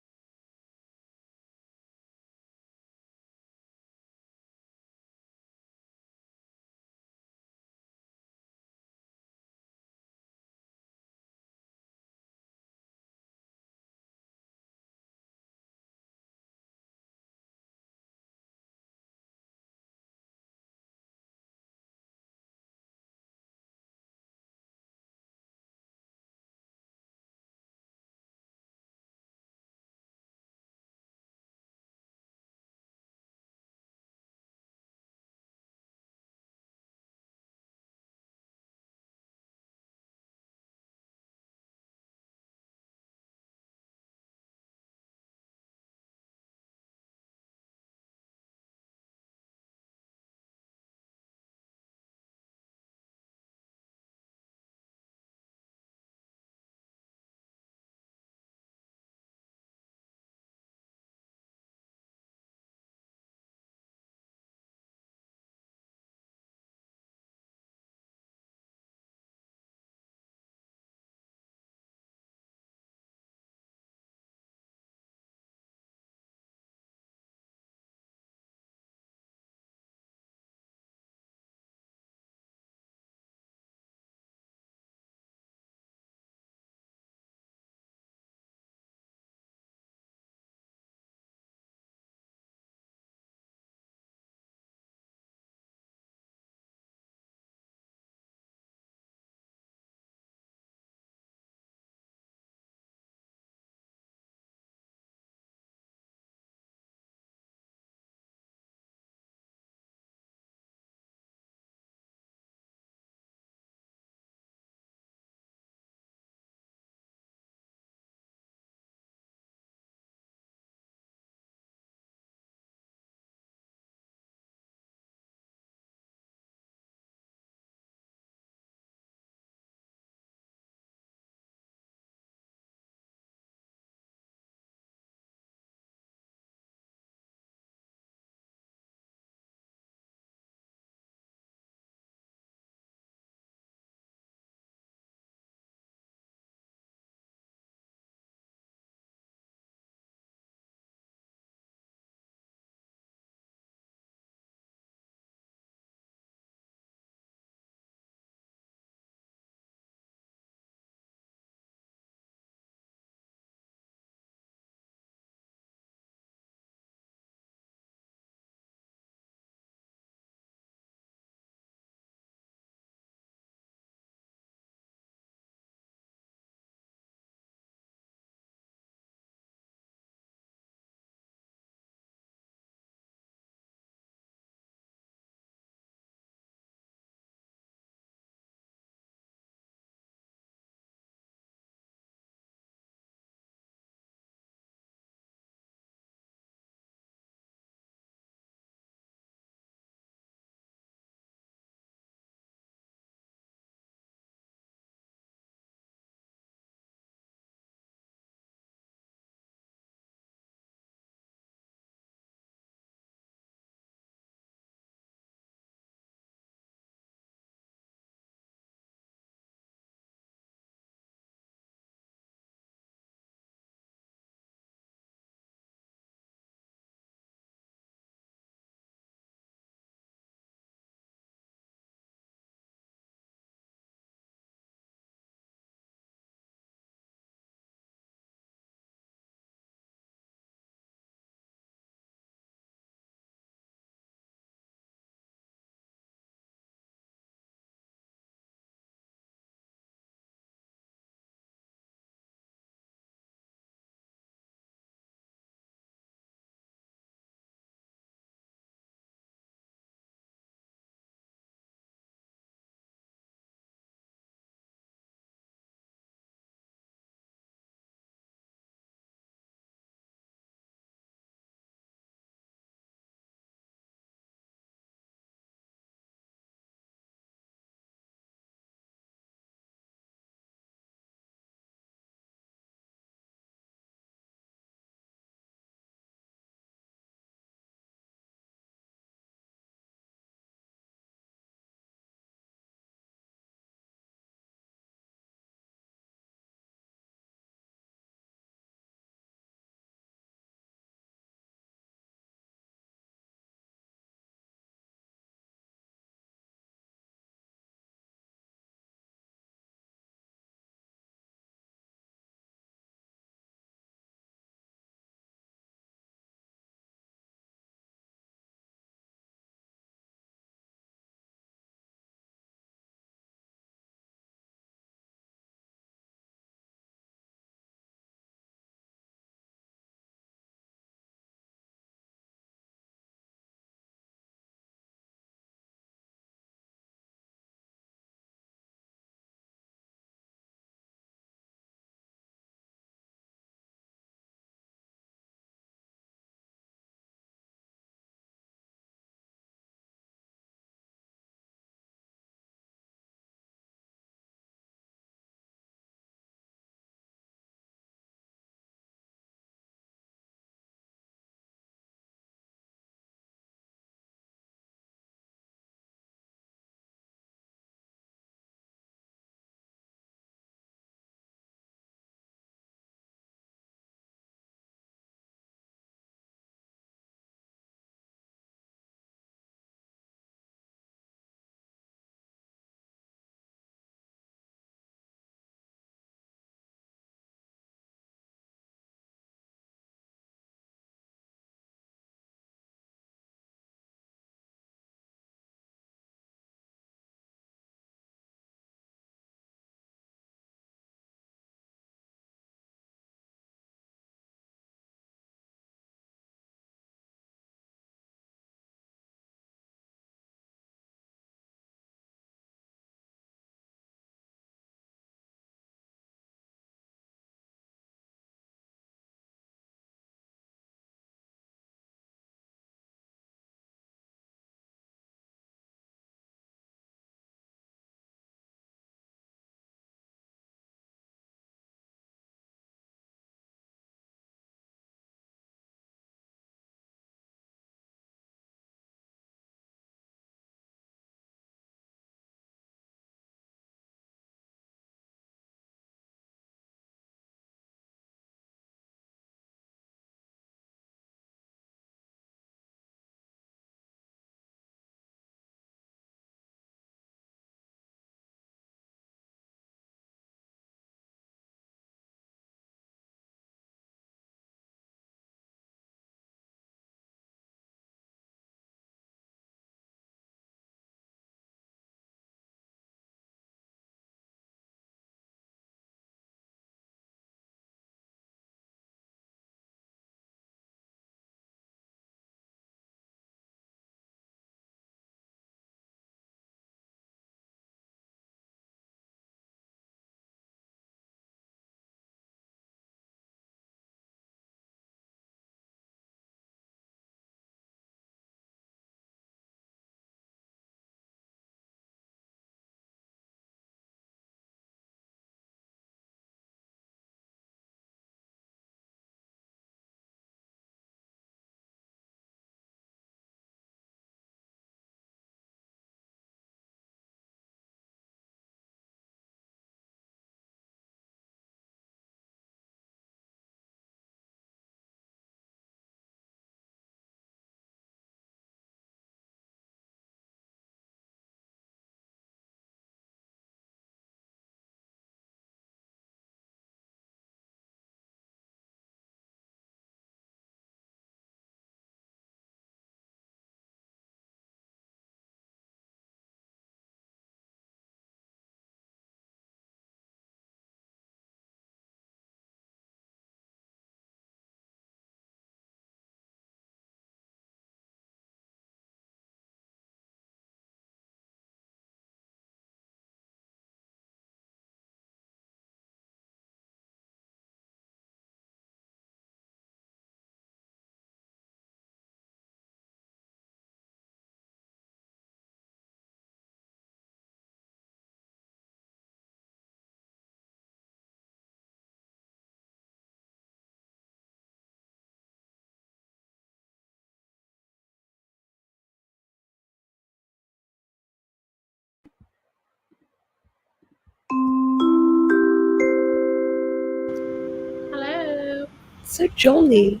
So jolly.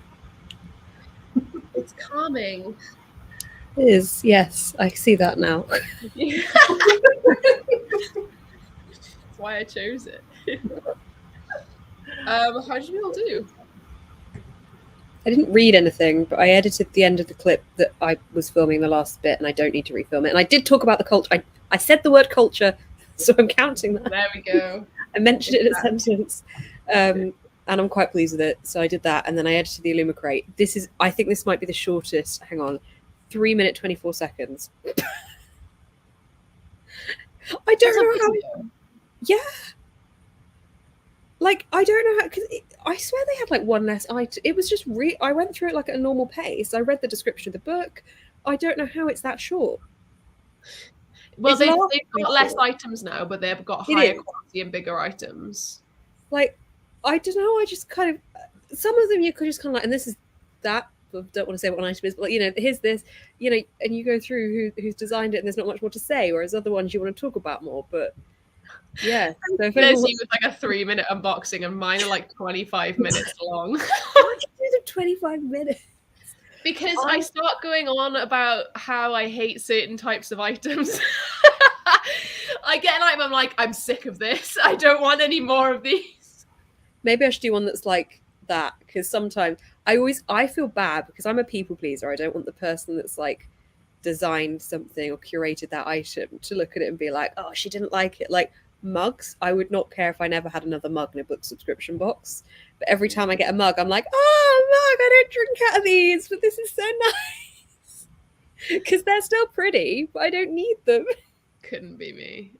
It's calming. It is, yes. I see that now. That's why I chose it. How did you all do? I didn't read anything, but I edited the end of the clip that I was filming the last bit, and I don't need to refilm it. And I did talk about the culture. I said the word culture, so I'm counting that. There we go. I mentioned it in a sentence. And I'm quite pleased with it. So I did that, and then I edited the Illumicrate. I think this might be the shortest. Hang on, 3 minutes 24 seconds. I don't know how. Yeah. Like, I don't know how, because I swear they had like one less item. It was just I went through it like at a normal pace. I read the description of the book. I don't know how it's that short. Well, It's they've laughing got less short. items now, but they've got It higher is. quality and bigger items. Like, I don't know. I just kind of, some of them you could just kind of like, and this is that. I don't want to say what an item is, but like, you know, here's this, you know, and you go through who's designed it, and there's not much more to say. Whereas other ones you want to talk about more, but. Yeah. So if There's anyone you with like a 3-minute unboxing, and mine are like 25 minutes long. I can do them 25 minutes. Because I start going on about how I hate certain types of items. I get an item, I'm like, I'm sick of this. I don't want any more of these. Maybe I should do one that's like that, because sometimes I feel bad because I'm a people pleaser. I don't want the person that's like designed something or curated that item to look at it and be like, oh, she didn't like it. Like mugs, I would not care if I never had another mug in a book subscription box. But every time I get a mug, I'm like, oh, mug, I don't drink out of these, but this is so nice. Because they're still pretty, but I don't need them. Couldn't be me.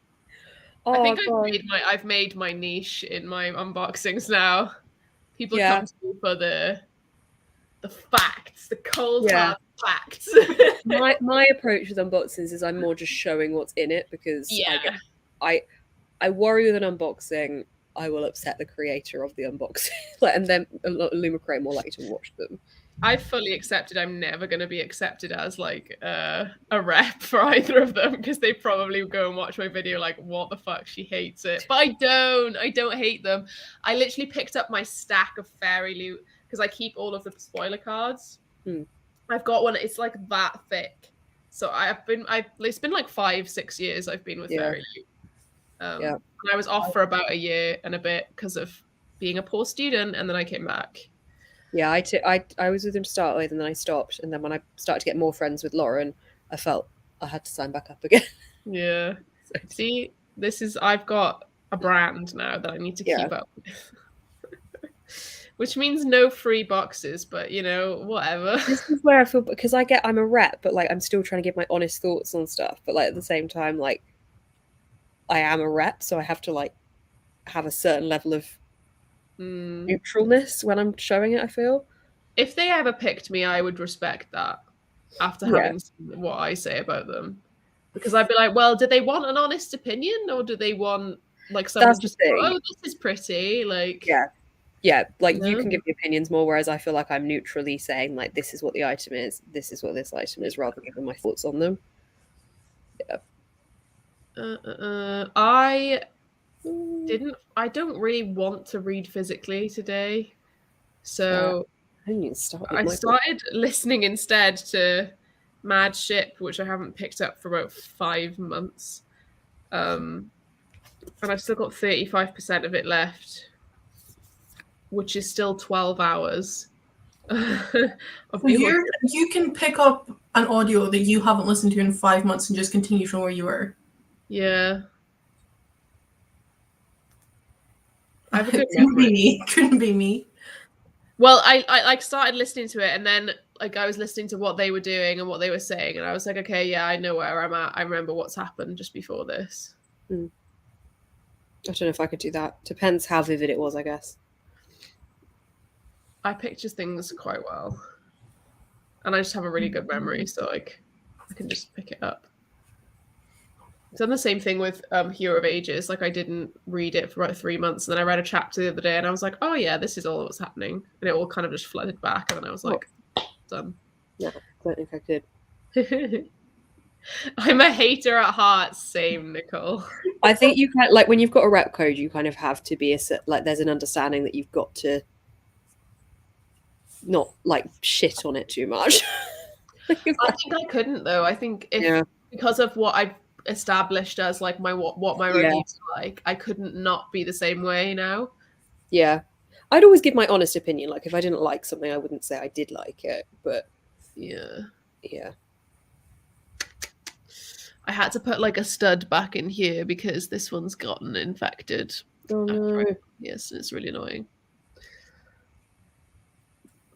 Oh, I think God. I've made my niche in my unboxings now. People Yeah. come to me for the facts, the cold hard facts. my approach with unboxings is I'm more just showing what's in it, because I worry with an unboxing I will upset the creator of the unboxing, and then Illumicrate more likely to watch them. I've fully accepted I'm never going to be accepted as like a rep for either of them, because they probably go and watch my video like, what the fuck, she hates it. But I don't hate them. I literally picked up my stack of fairy loot because I keep all of the spoiler cards. I've got one, it's like that thick. So it's been like 5-6 years I've been with fairy loot. And I was off for about a year and a bit because of being a poor student, and then I came back. Yeah, I was with him to start with, and then I stopped, and then when I started to get more friends with Lauren, I felt I had to sign back up again. Yeah. See, I've got a brand now that I need to keep up with. Which means no free boxes, but you know, whatever. This is where I feel, because I'm a rep, but like I'm still trying to give my honest thoughts on stuff, but like at the same time, like I am a rep, so I have to like have a certain level of neutralness when I'm showing it, I feel. If they ever picked me, I would respect that after having seen what I say about them. Because I'd be like, well, do they want an honest opinion, or do they want like someone just go, oh, this is pretty? Like like you can give the opinions more, whereas I feel like I'm neutrally saying like, this is what the item is, this is what this item is, rather than giving my thoughts on them. I don't really want to read physically today, so I started listening instead to Mad Ship, which I haven't picked up for about 5 months, and I've still got 35% of it left, which is still 12 hours. You can pick up an audio that you haven't listened to in 5 months and just continue from where you were. Yeah. I have a good memory. Couldn't be me. Well, I like started listening to it, and then like I was listening to what they were doing and what they were saying, and I was like, okay, yeah, I know where I'm at. I remember what's happened just before this. I don't know if I could do that. Depends how vivid it was, I guess. I picture things quite well, and I just have a really good memory, so like I can just pick it up. I've done the same thing with Hero of Ages. Like I didn't read it for about 3 months, and then I read a chapter the other day, and I was like, oh yeah, this is all that was happening, and it all kind of just flooded back, and then I was like, done. Yeah, I don't think I could. I'm a hater at heart. Same, Nicole. I think you can, like when you've got a rep code, you kind of have to be like there's an understanding that you've got to not like shit on it too much. I think I couldn't though. I think if because of what I've established as like my what my reviews are like, I couldn't not be the same way now. Yeah. I'd always give my honest opinion. Like if I didn't like something, I wouldn't say I did like it. But yeah. I had to put like a stud back in here because this one's gotten infected. Oh no. Yes, it's really annoying.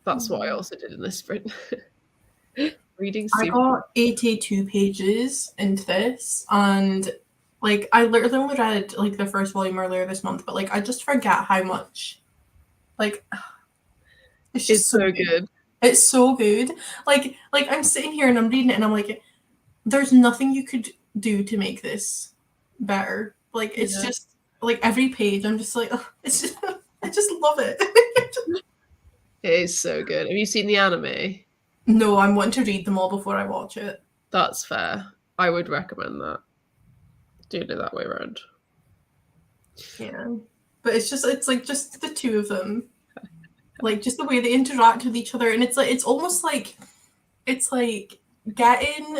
That's what I also did in this sprint. Reading I got 82 pages into this, and like I literally only read like the first volume earlier this month, but like I just forget how much. Like it's just so good. It's so good. Like I'm sitting here and I'm reading it and I'm like, there's nothing you could do to make this better. Like it's just like every page I'm just like, oh, it's just I just love it. It is so good. Have you seen the anime? No, I'm wanting to read them all before I watch it. That's fair. I would recommend that. Doing it that way around. Yeah. But it's like just the two of them. Like just the way they interact with each other, and it's almost like it's like getting,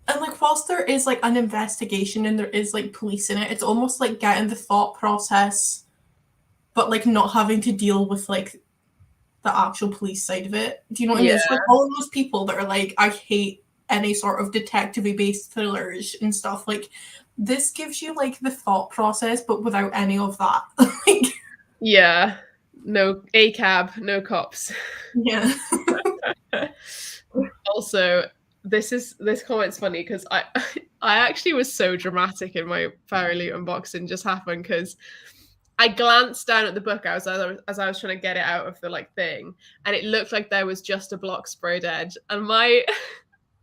and like whilst there is like an investigation and there is like police in it, it's almost like getting the thought process, but like not having to deal with like the actual police side of it. Do you know what I mean? It's like all of those people that are like, I hate any sort of detective-y based thrillers and stuff. Like this gives you like the thought process, but without any of that. Like, yeah. No ACAB, no cops. Yeah. Also, this comment's funny because I actually was so dramatic in my Fairy Loot unboxing just happened because I glanced down at the book as I was trying to get it out of the like thing, and it looked like there was just a block sprayed edge, and my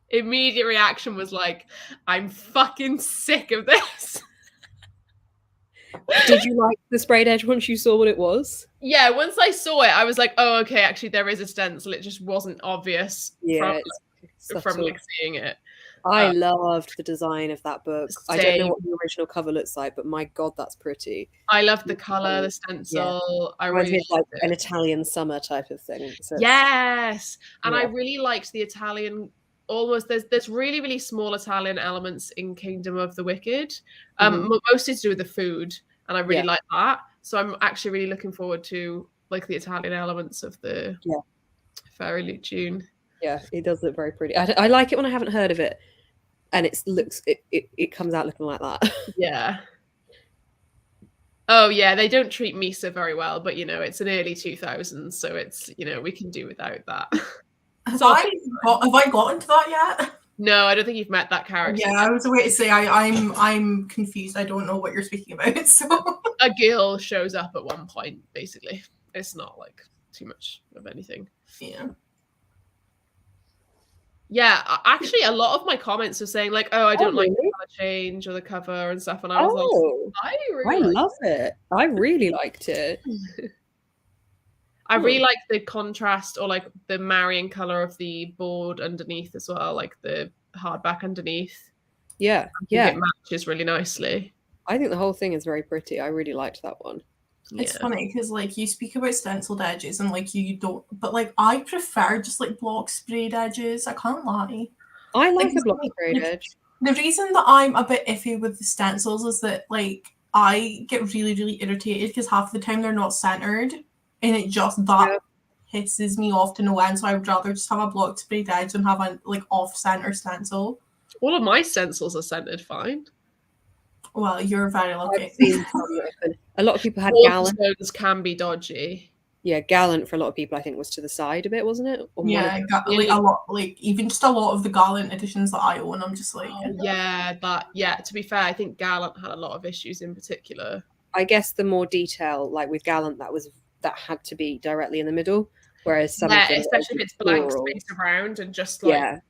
immediate reaction was like, I'm fucking sick of this. Did you like the sprayed edge once you saw what it was? Yeah, once I saw it, I was like, oh, okay, actually there is a stencil. It just wasn't obvious from like seeing it. I loved the design of that book. I don't know what the original cover looks like, but my god, that's pretty. I loved the color, the stencil. I really like an Italian summer type of thing. So yes, and I really liked the Italian. Almost there's really really small Italian elements in Kingdom of the Wicked, mostly to do with the food, and I really like that. So I'm actually really looking forward to like the Italian elements of the Fairy Loot June. Yeah, it does look very pretty. I like it when I haven't heard of it, and it comes out looking like that. Yeah. Oh yeah, they don't treat Misa very well, but you know it's an early 2000s, so it's we can do without that. Have I gotten to that yet? No, I don't think you've met that character. Yeah, I was about to say I'm confused. I don't know what you're speaking about. So a girl shows up at one point, basically. It's not like too much of anything. Yeah. Yeah, actually, a lot of my comments are saying like, "Oh, I don't like the color change or the cover and stuff," and I was like, "I love it. I really liked it." I really like the contrast or like the marrying color of the board underneath as well, like the hardback underneath. Yeah, it matches really nicely. I think the whole thing is very pretty. I really liked that one. It's funny because like you speak about stenciled edges and like you don't, but like I prefer just like block sprayed edges. I can't lie. I like the block sprayed edge. The reason that I'm a bit iffy with the stencils is that like I get really really irritated because half the time they're not centered, and it just pisses me off to no end. So I would rather just have a block sprayed edge and have a like off center stencil. All of my stencils are centered fine. Well, you're very lucky. A lot of people had Gallant. Stones can be dodgy. Yeah, Gallant for a lot of people I think was to the side a bit, wasn't it? Yeah, like a lot, like even just a lot of the Gallant editions that I own, I'm just like to be fair, I think Gallant had a lot of issues in particular. I guess the more detail, like with Gallant, that had to be directly in the middle, whereas some especially if it's blank space around and just like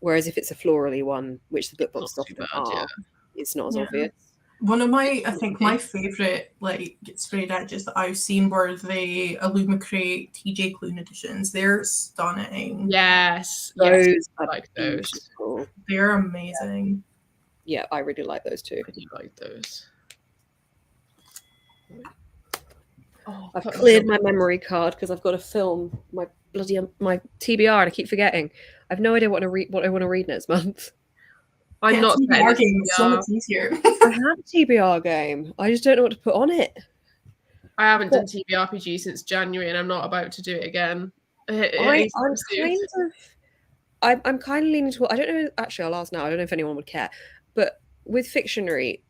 whereas if it's a florally one, which the book books often are, it's not as obvious. One of my, I think my favourite like sprayed edges that I've seen were the Illumicrate TJ Clune editions. They're stunning. Yes, I like those. Cool. They're amazing. Yeah, I really like those too. I do like those. I've cleared my memory card because I've got to film my bloody my TBR, and I keep forgetting. I have no idea what I want to read next month. I'm Get not a setting a TBR game. It's so TBR. much easier. I have a TBR game. I just don't know what to put on it. I haven't done TBRPG since January, and I'm not about to do it again. I'm kind of leaning toward. I don't know. Actually, I'll ask now. I don't know if anyone would care, but with Fictionary,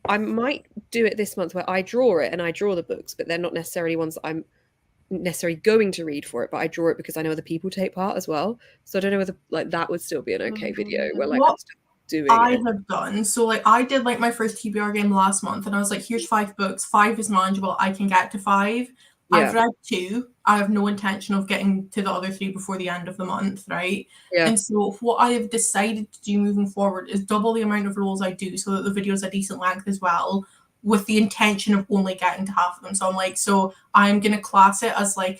I might do it this month where I draw it and I draw the books, but they're not necessarily ones that I'm necessarily going to read for it, but I draw it because I know other people take part as well. So I don't know whether like that would still be an okay video where like I'm still doing I it. have done. So like I did like my first TBR game last month, and I was like, here's 5 books. 5 is manageable. I can get to 5. Yeah. I've read 2. I have no intention of getting to the other 3 before the end of the month, right? Yeah. And so what I have decided to do moving forward is double the amount of rolls I do so that the video's a decent length as well, with the intention of only getting to half of them. So I'm like, so I'm gonna class it as like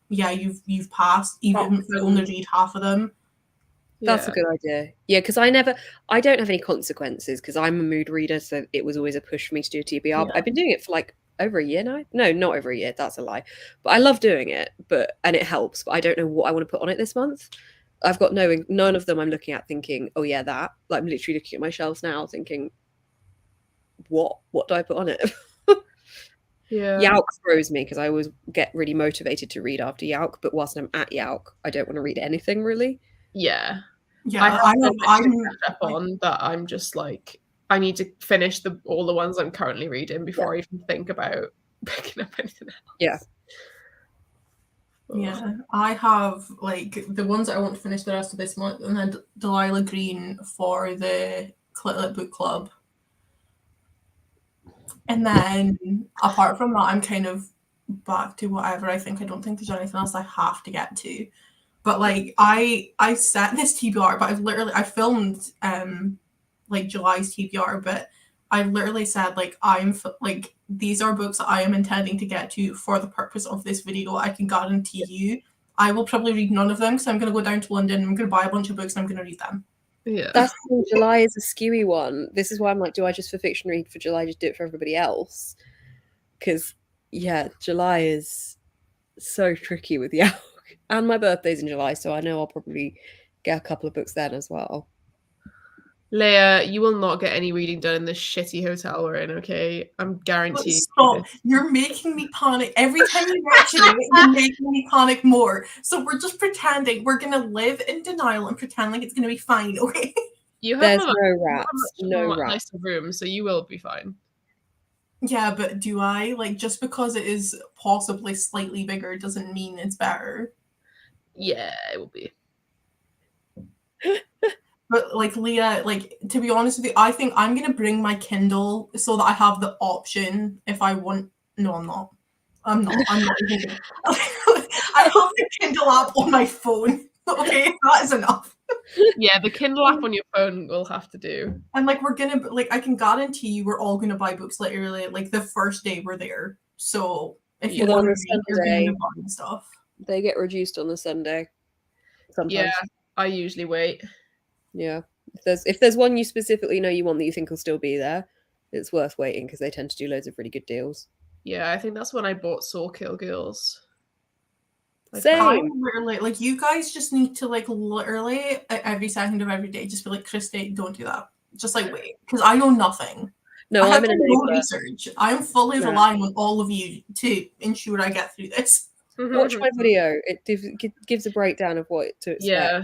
you've passed, even if you only read half of them. That's a good idea. Yeah, because I don't have any consequences because I'm a mood reader, so it was always a push for me to do a TBR. Yeah. But I've been doing it for like over a year now. No, not over a year. That's a lie. But I love doing it, and it helps. But I don't know what I want to put on it this month. I've got none of them I'm looking at thinking, oh yeah, that. Like I'm literally looking at my shelves now thinking, what do I put on it? Yeah. Yauk throws me because I always get really motivated to read after Yauk, but whilst I'm at Yauk, I don't want to read anything really. Yeah. Yeah, I'm up on that. I'm just like, I need to finish all the ones I'm currently reading before I even think about picking up anything else. Yeah. Yeah, I have like the ones that I want to finish the rest of this month, and then Delilah Green for the Clitlet Book Club. And then apart from that, I'm kind of back to whatever. I don't think there's anything else I have to get to. But like I set this TBR, but I filmed like July's TBR, but I literally said like these are books that I am intending to get to for the purpose of this video. I can guarantee you I will probably read none of them because I'm going to go down to London, I'm going to buy a bunch of books and I'm going to read them. Yeah, that's July is a skewy one. This is why I'm like, do I just for fiction read for July, just do it for everybody else? Because yeah, July is so tricky with Yauk, and my birthday's in July, so I know I'll probably get a couple of books then as well. Leia, you will not get any reading done in this shitty hotel we're in, okay? I'm guaranteed. Stop. You're making me panic. Every time you mention it, you're making me panic more. So we're just pretending. We're going to live in denial and pretend like it's going to be fine, okay? There's no rats. No rats. Nicer room, so you will be fine. Yeah, but do I? Like, just because it is possibly slightly bigger doesn't mean it's better. Yeah, it will be. But like Leah, like to be honest with you, I think I'm gonna bring my Kindle so that I have the option if I want. No, I'm not. I'm not even gonna... I have the Kindle app on my phone. Okay, that is enough. Yeah, the Kindle app on your phone will have to do. And like we're gonna like I can guarantee you we're all gonna buy books literally like the first day we're there. So if you want to read, you're gonna buy stuff. They get reduced on the Sunday. Sometimes. Yeah, I usually wait. Yeah, if there's one you specifically know you want that you think will still be there, it's worth waiting because they tend to do loads of really good deals. Yeah, I think that's when I bought Soul Kill Girls. Same. Literally, like you guys just need to like literally every second of every day just be like, Christy, don't do that. Just like wait, because I know nothing. No, I have no research. I am fully relying on all of you to ensure I get through this. Watch my video. It gives a breakdown of what to expect. Yeah.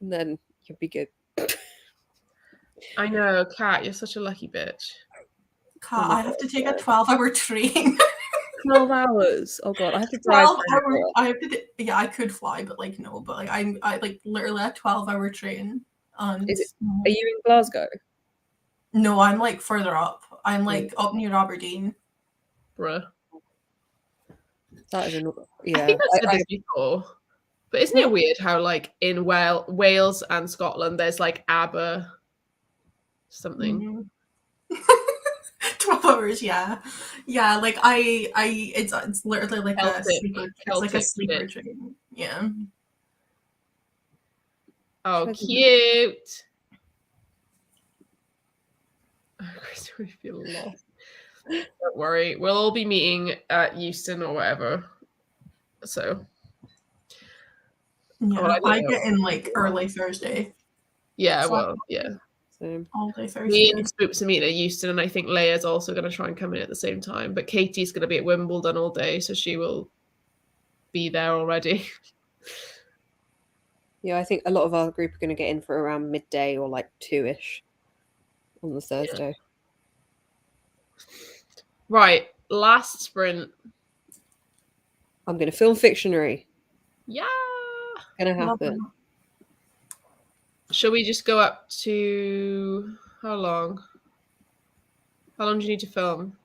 And then you'll be good. I know, Kat, you're such a lucky bitch. Kat, I have to take a 12-hour train. 12 hours. Oh god, I have to drive. 12 hours. I have to. Yeah, I could fly, but like no. But like I like literally a 12-hour train. Are you in Glasgow? No, I'm like further up. I'm like up near Aberdeen. Bruh. That is yeah. I think I've said this before. But isn't it weird how, like, in Wales and Scotland, there's, like, ABBA something? 12 hours, yeah. Yeah, like, it's literally like a sleeper train. Yeah. Oh, cute. Oh, Chris, we feel lost. Don't worry. We'll all be meeting at Euston or whatever. So... Yeah, Well, I don't I know. get in like early Thursday, Yeah, so well, yeah. So all day Me Thursday. and Spoops are meeting at Euston, and I think Leia's also going to try and come in at the same time. But Katie's going to be at Wimbledon all day, so she will be there already. yeah, I think a lot of our group are going to get in for around midday or like 2ish on the Thursday. Right, last sprint. I'm going to film Fictionary. Yeah. Going to Love happen. them. Shall we just go up to how long? How long do you need to film?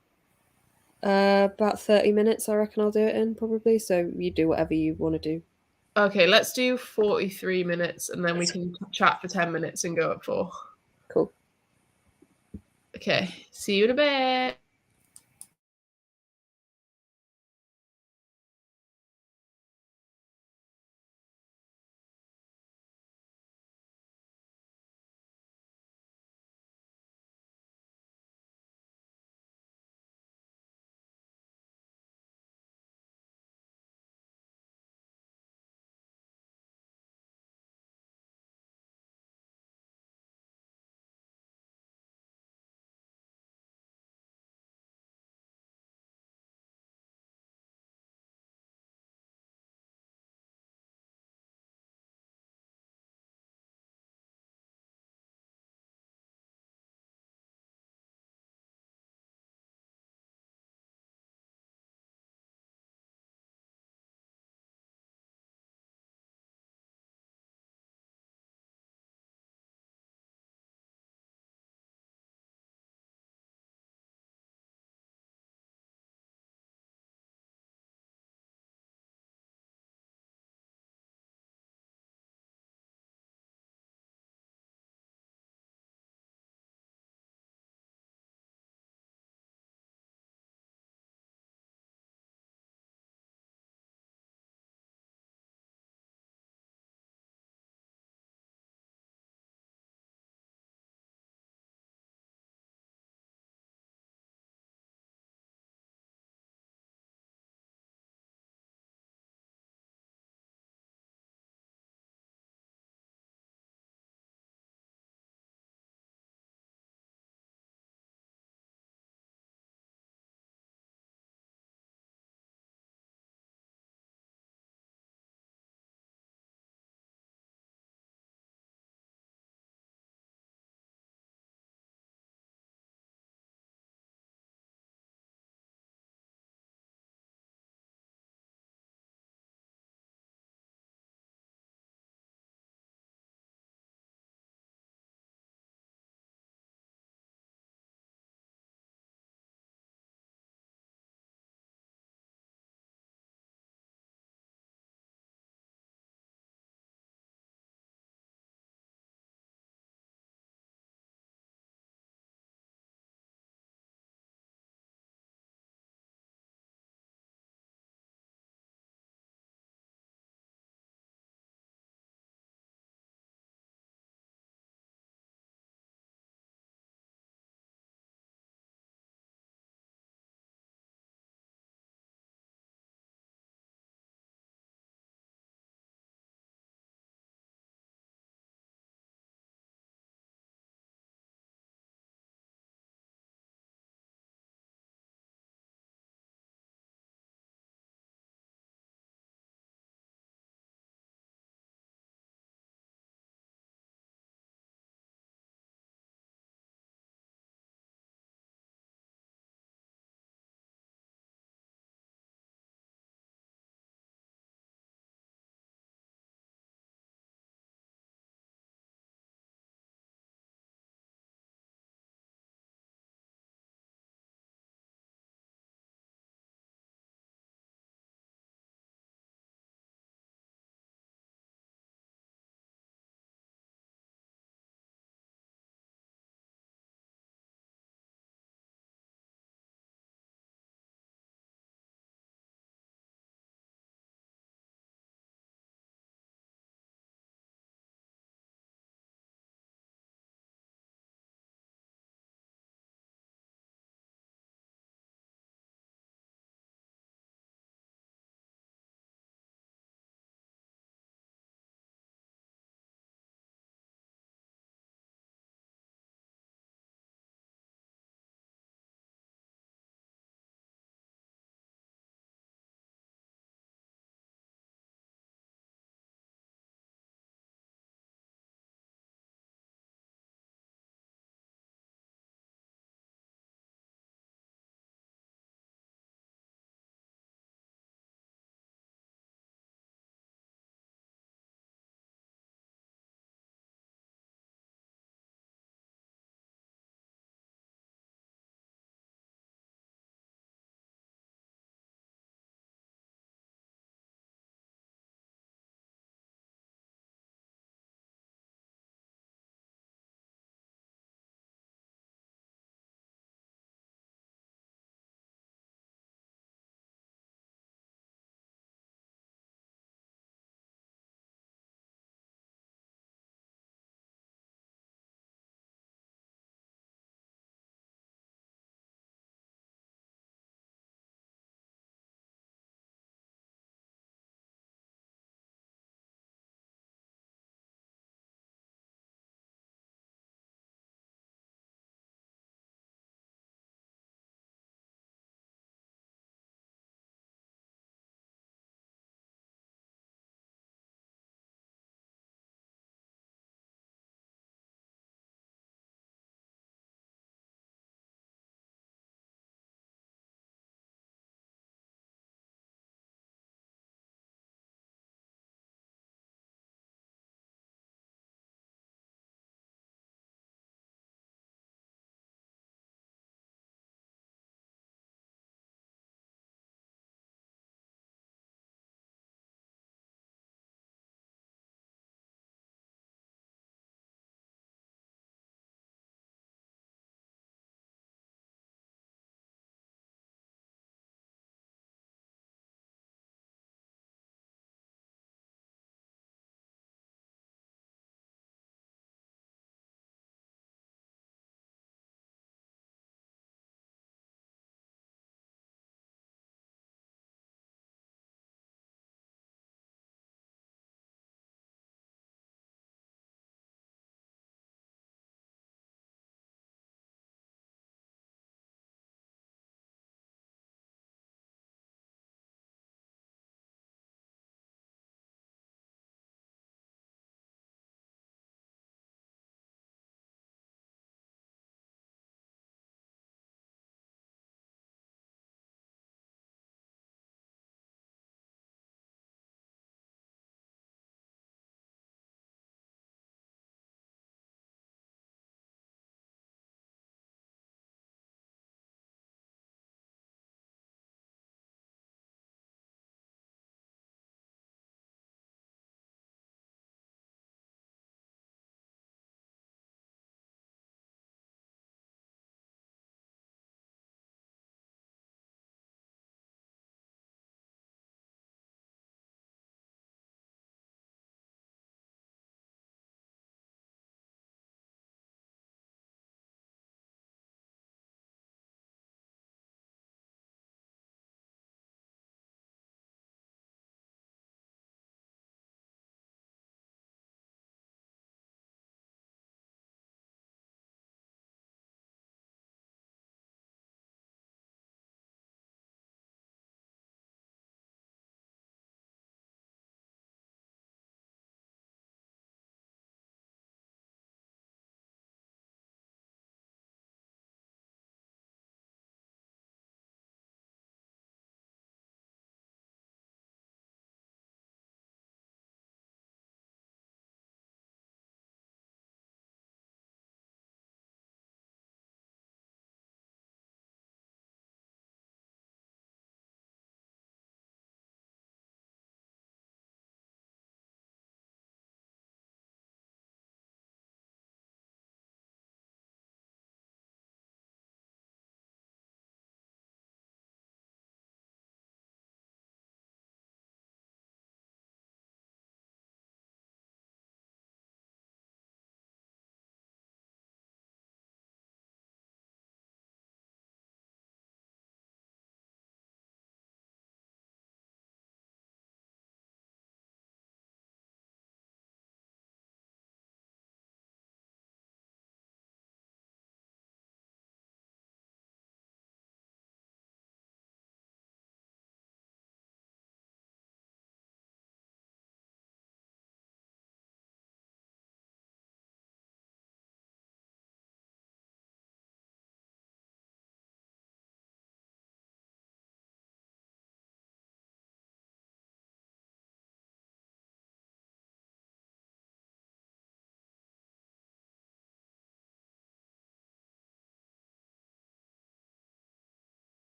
About 30 minutes, I reckon I'll do it in probably. So you do whatever you want to do. Okay, let's do 43 minutes, and then we can chat for 10 minutes and go at 4. Cool. Okay, see you in a bit.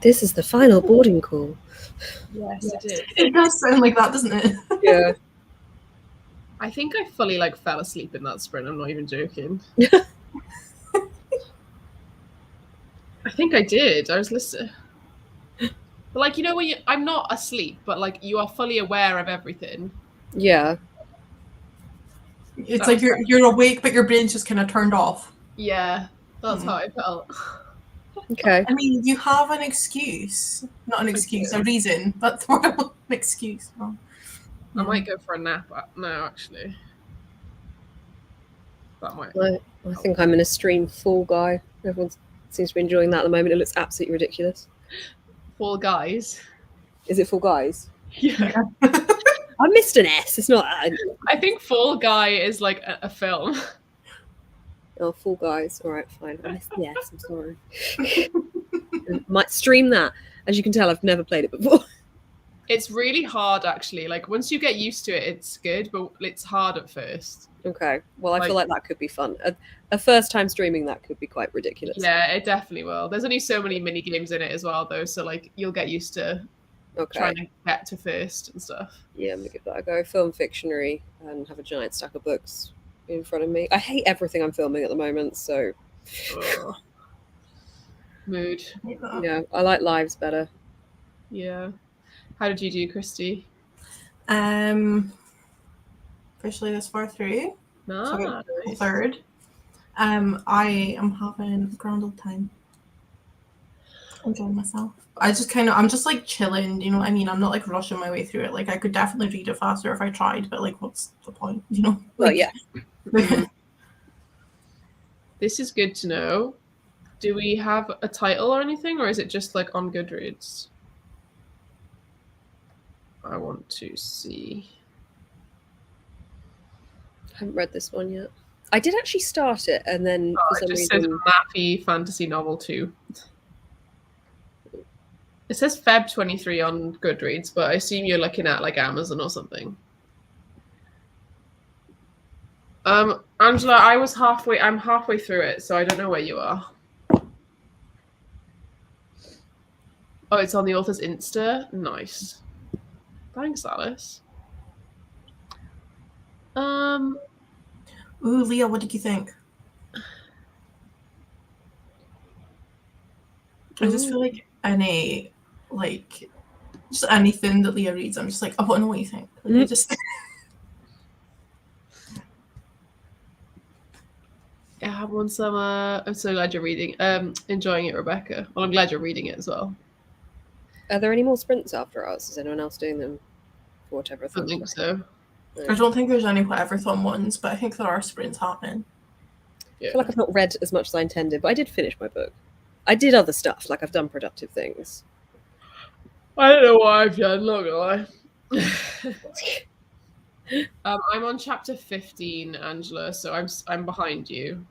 This is the final boarding call. Yes, it is. It does sound like that, doesn't it? Yeah. I think I fully like fell asleep in that sprint. I'm not even joking. I think I did. I was listening. But like, you know, when I'm not asleep, but like you are fully aware of everything. Yeah. It's That like was you're awake, but your brain's just kind of turned off. Yeah, that's how I felt. Okay. I mean, you have an excuse. Not an excuse, a reason, but an excuse. Oh. I might go for a nap now, actually. That might. I think I'm in a stream Fall Guy. Everyone seems to be enjoying that at the moment. It looks absolutely ridiculous. Fall Guys. Is it Fall Guys? Yeah. I missed an S. It's not. I think Fall Guy is like a film. Oh, Fall Guys. All right, fine. I missed the S. I'm sorry. Might stream that. As you can tell, I've never played it before. It's really hard, actually. Like once you get used to it, it's good, but it's hard at first. Okay. Well, I feel like that could be fun. A first time streaming that could be quite ridiculous. Yeah, it definitely will. There's only so many mini games in it as well, though. So like you'll get used to trying to get to first and stuff. Yeah, I'm gonna give that a go. Film Fictionary and have a giant stack of books in front of me. I hate everything I'm filming at the moment, so Mood. Yeah, I like lives better. Yeah. How did you do, Christy? Officially this far through. Nice. Third. I am having a grand old time. Enjoying myself. I'm just like chilling, you know what I mean? I'm not like rushing my way through it. Like I could definitely read it faster if I tried, but like what's the point, you know? Well, yeah. This is good to know. Do we have a title or anything, or is it just like on Goodreads? I want to see. I haven't read this one yet. I did actually start it, and then for some it just reason... says Mappy Fantasy Novel 2. It says Feb 23 on Goodreads, but I assume you're looking at like Amazon or something. Angela, I'm halfway through it, so I don't know where you are. Oh, it's on the author's Insta? Nice. Thanks, Alice. Ooh, Leah, what did you think? I just feel like just anything that Leah reads, I'm just like, I want to know what you think. Like, Yeah, one summer. I'm so glad you're enjoying it, Rebecca. Well, I'm glad you're reading it as well. Are there any more sprints after ours? Is anyone else doing them? Whatever. I don't think so. I don't think there's any Whateverthon ones, but I think there are sprints happening. Yeah. I feel like I've not read as much as I intended, but I did finish my book. I did other stuff, like I've done productive things. I don't know what I've done, not gonna lie. I'm on chapter 15, Angela, so I'm behind you.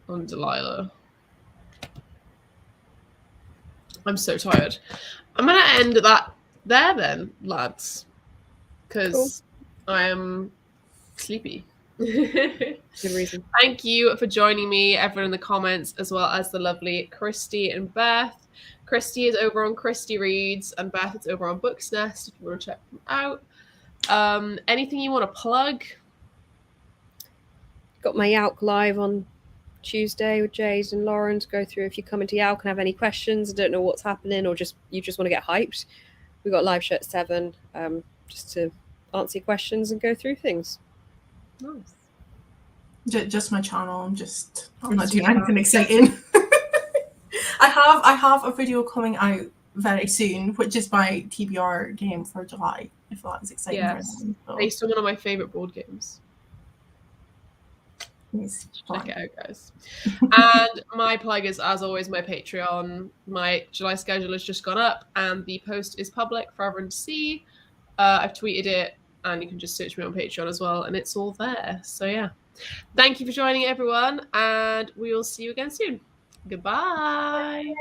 On Delilah. I'm so tired. I'm gonna end that there then, lads. Because I am sleepy. Good reason. Thank you for joining me, everyone in the comments, as well as the lovely Christy and Beth. Christy is over on Christy Reads, and Beth is over on Books Nest if you want to check them out. Anything you want to plug? Got my Yauk live on Tuesday with Jade and Lauren to go through. If you come into Yauk and have any questions, don't know what's happening, or you just want to get hyped, we got live show at 7, just to answer your questions and go through things. Nice. Just my channel. I'm not doing anything exciting. I have a video coming out very soon, which is my TBR game for July. If that is exciting. Yes. So. Based on one of my favorite board games. Check it out, guys. And my plug is, as always, my Patreon. My July schedule has just gone up, and the post is public for everyone to see. I've tweeted it, and you can just search me on Patreon as well, and it's all there. So yeah, thank you for joining, everyone, and we will see you again soon. Goodbye.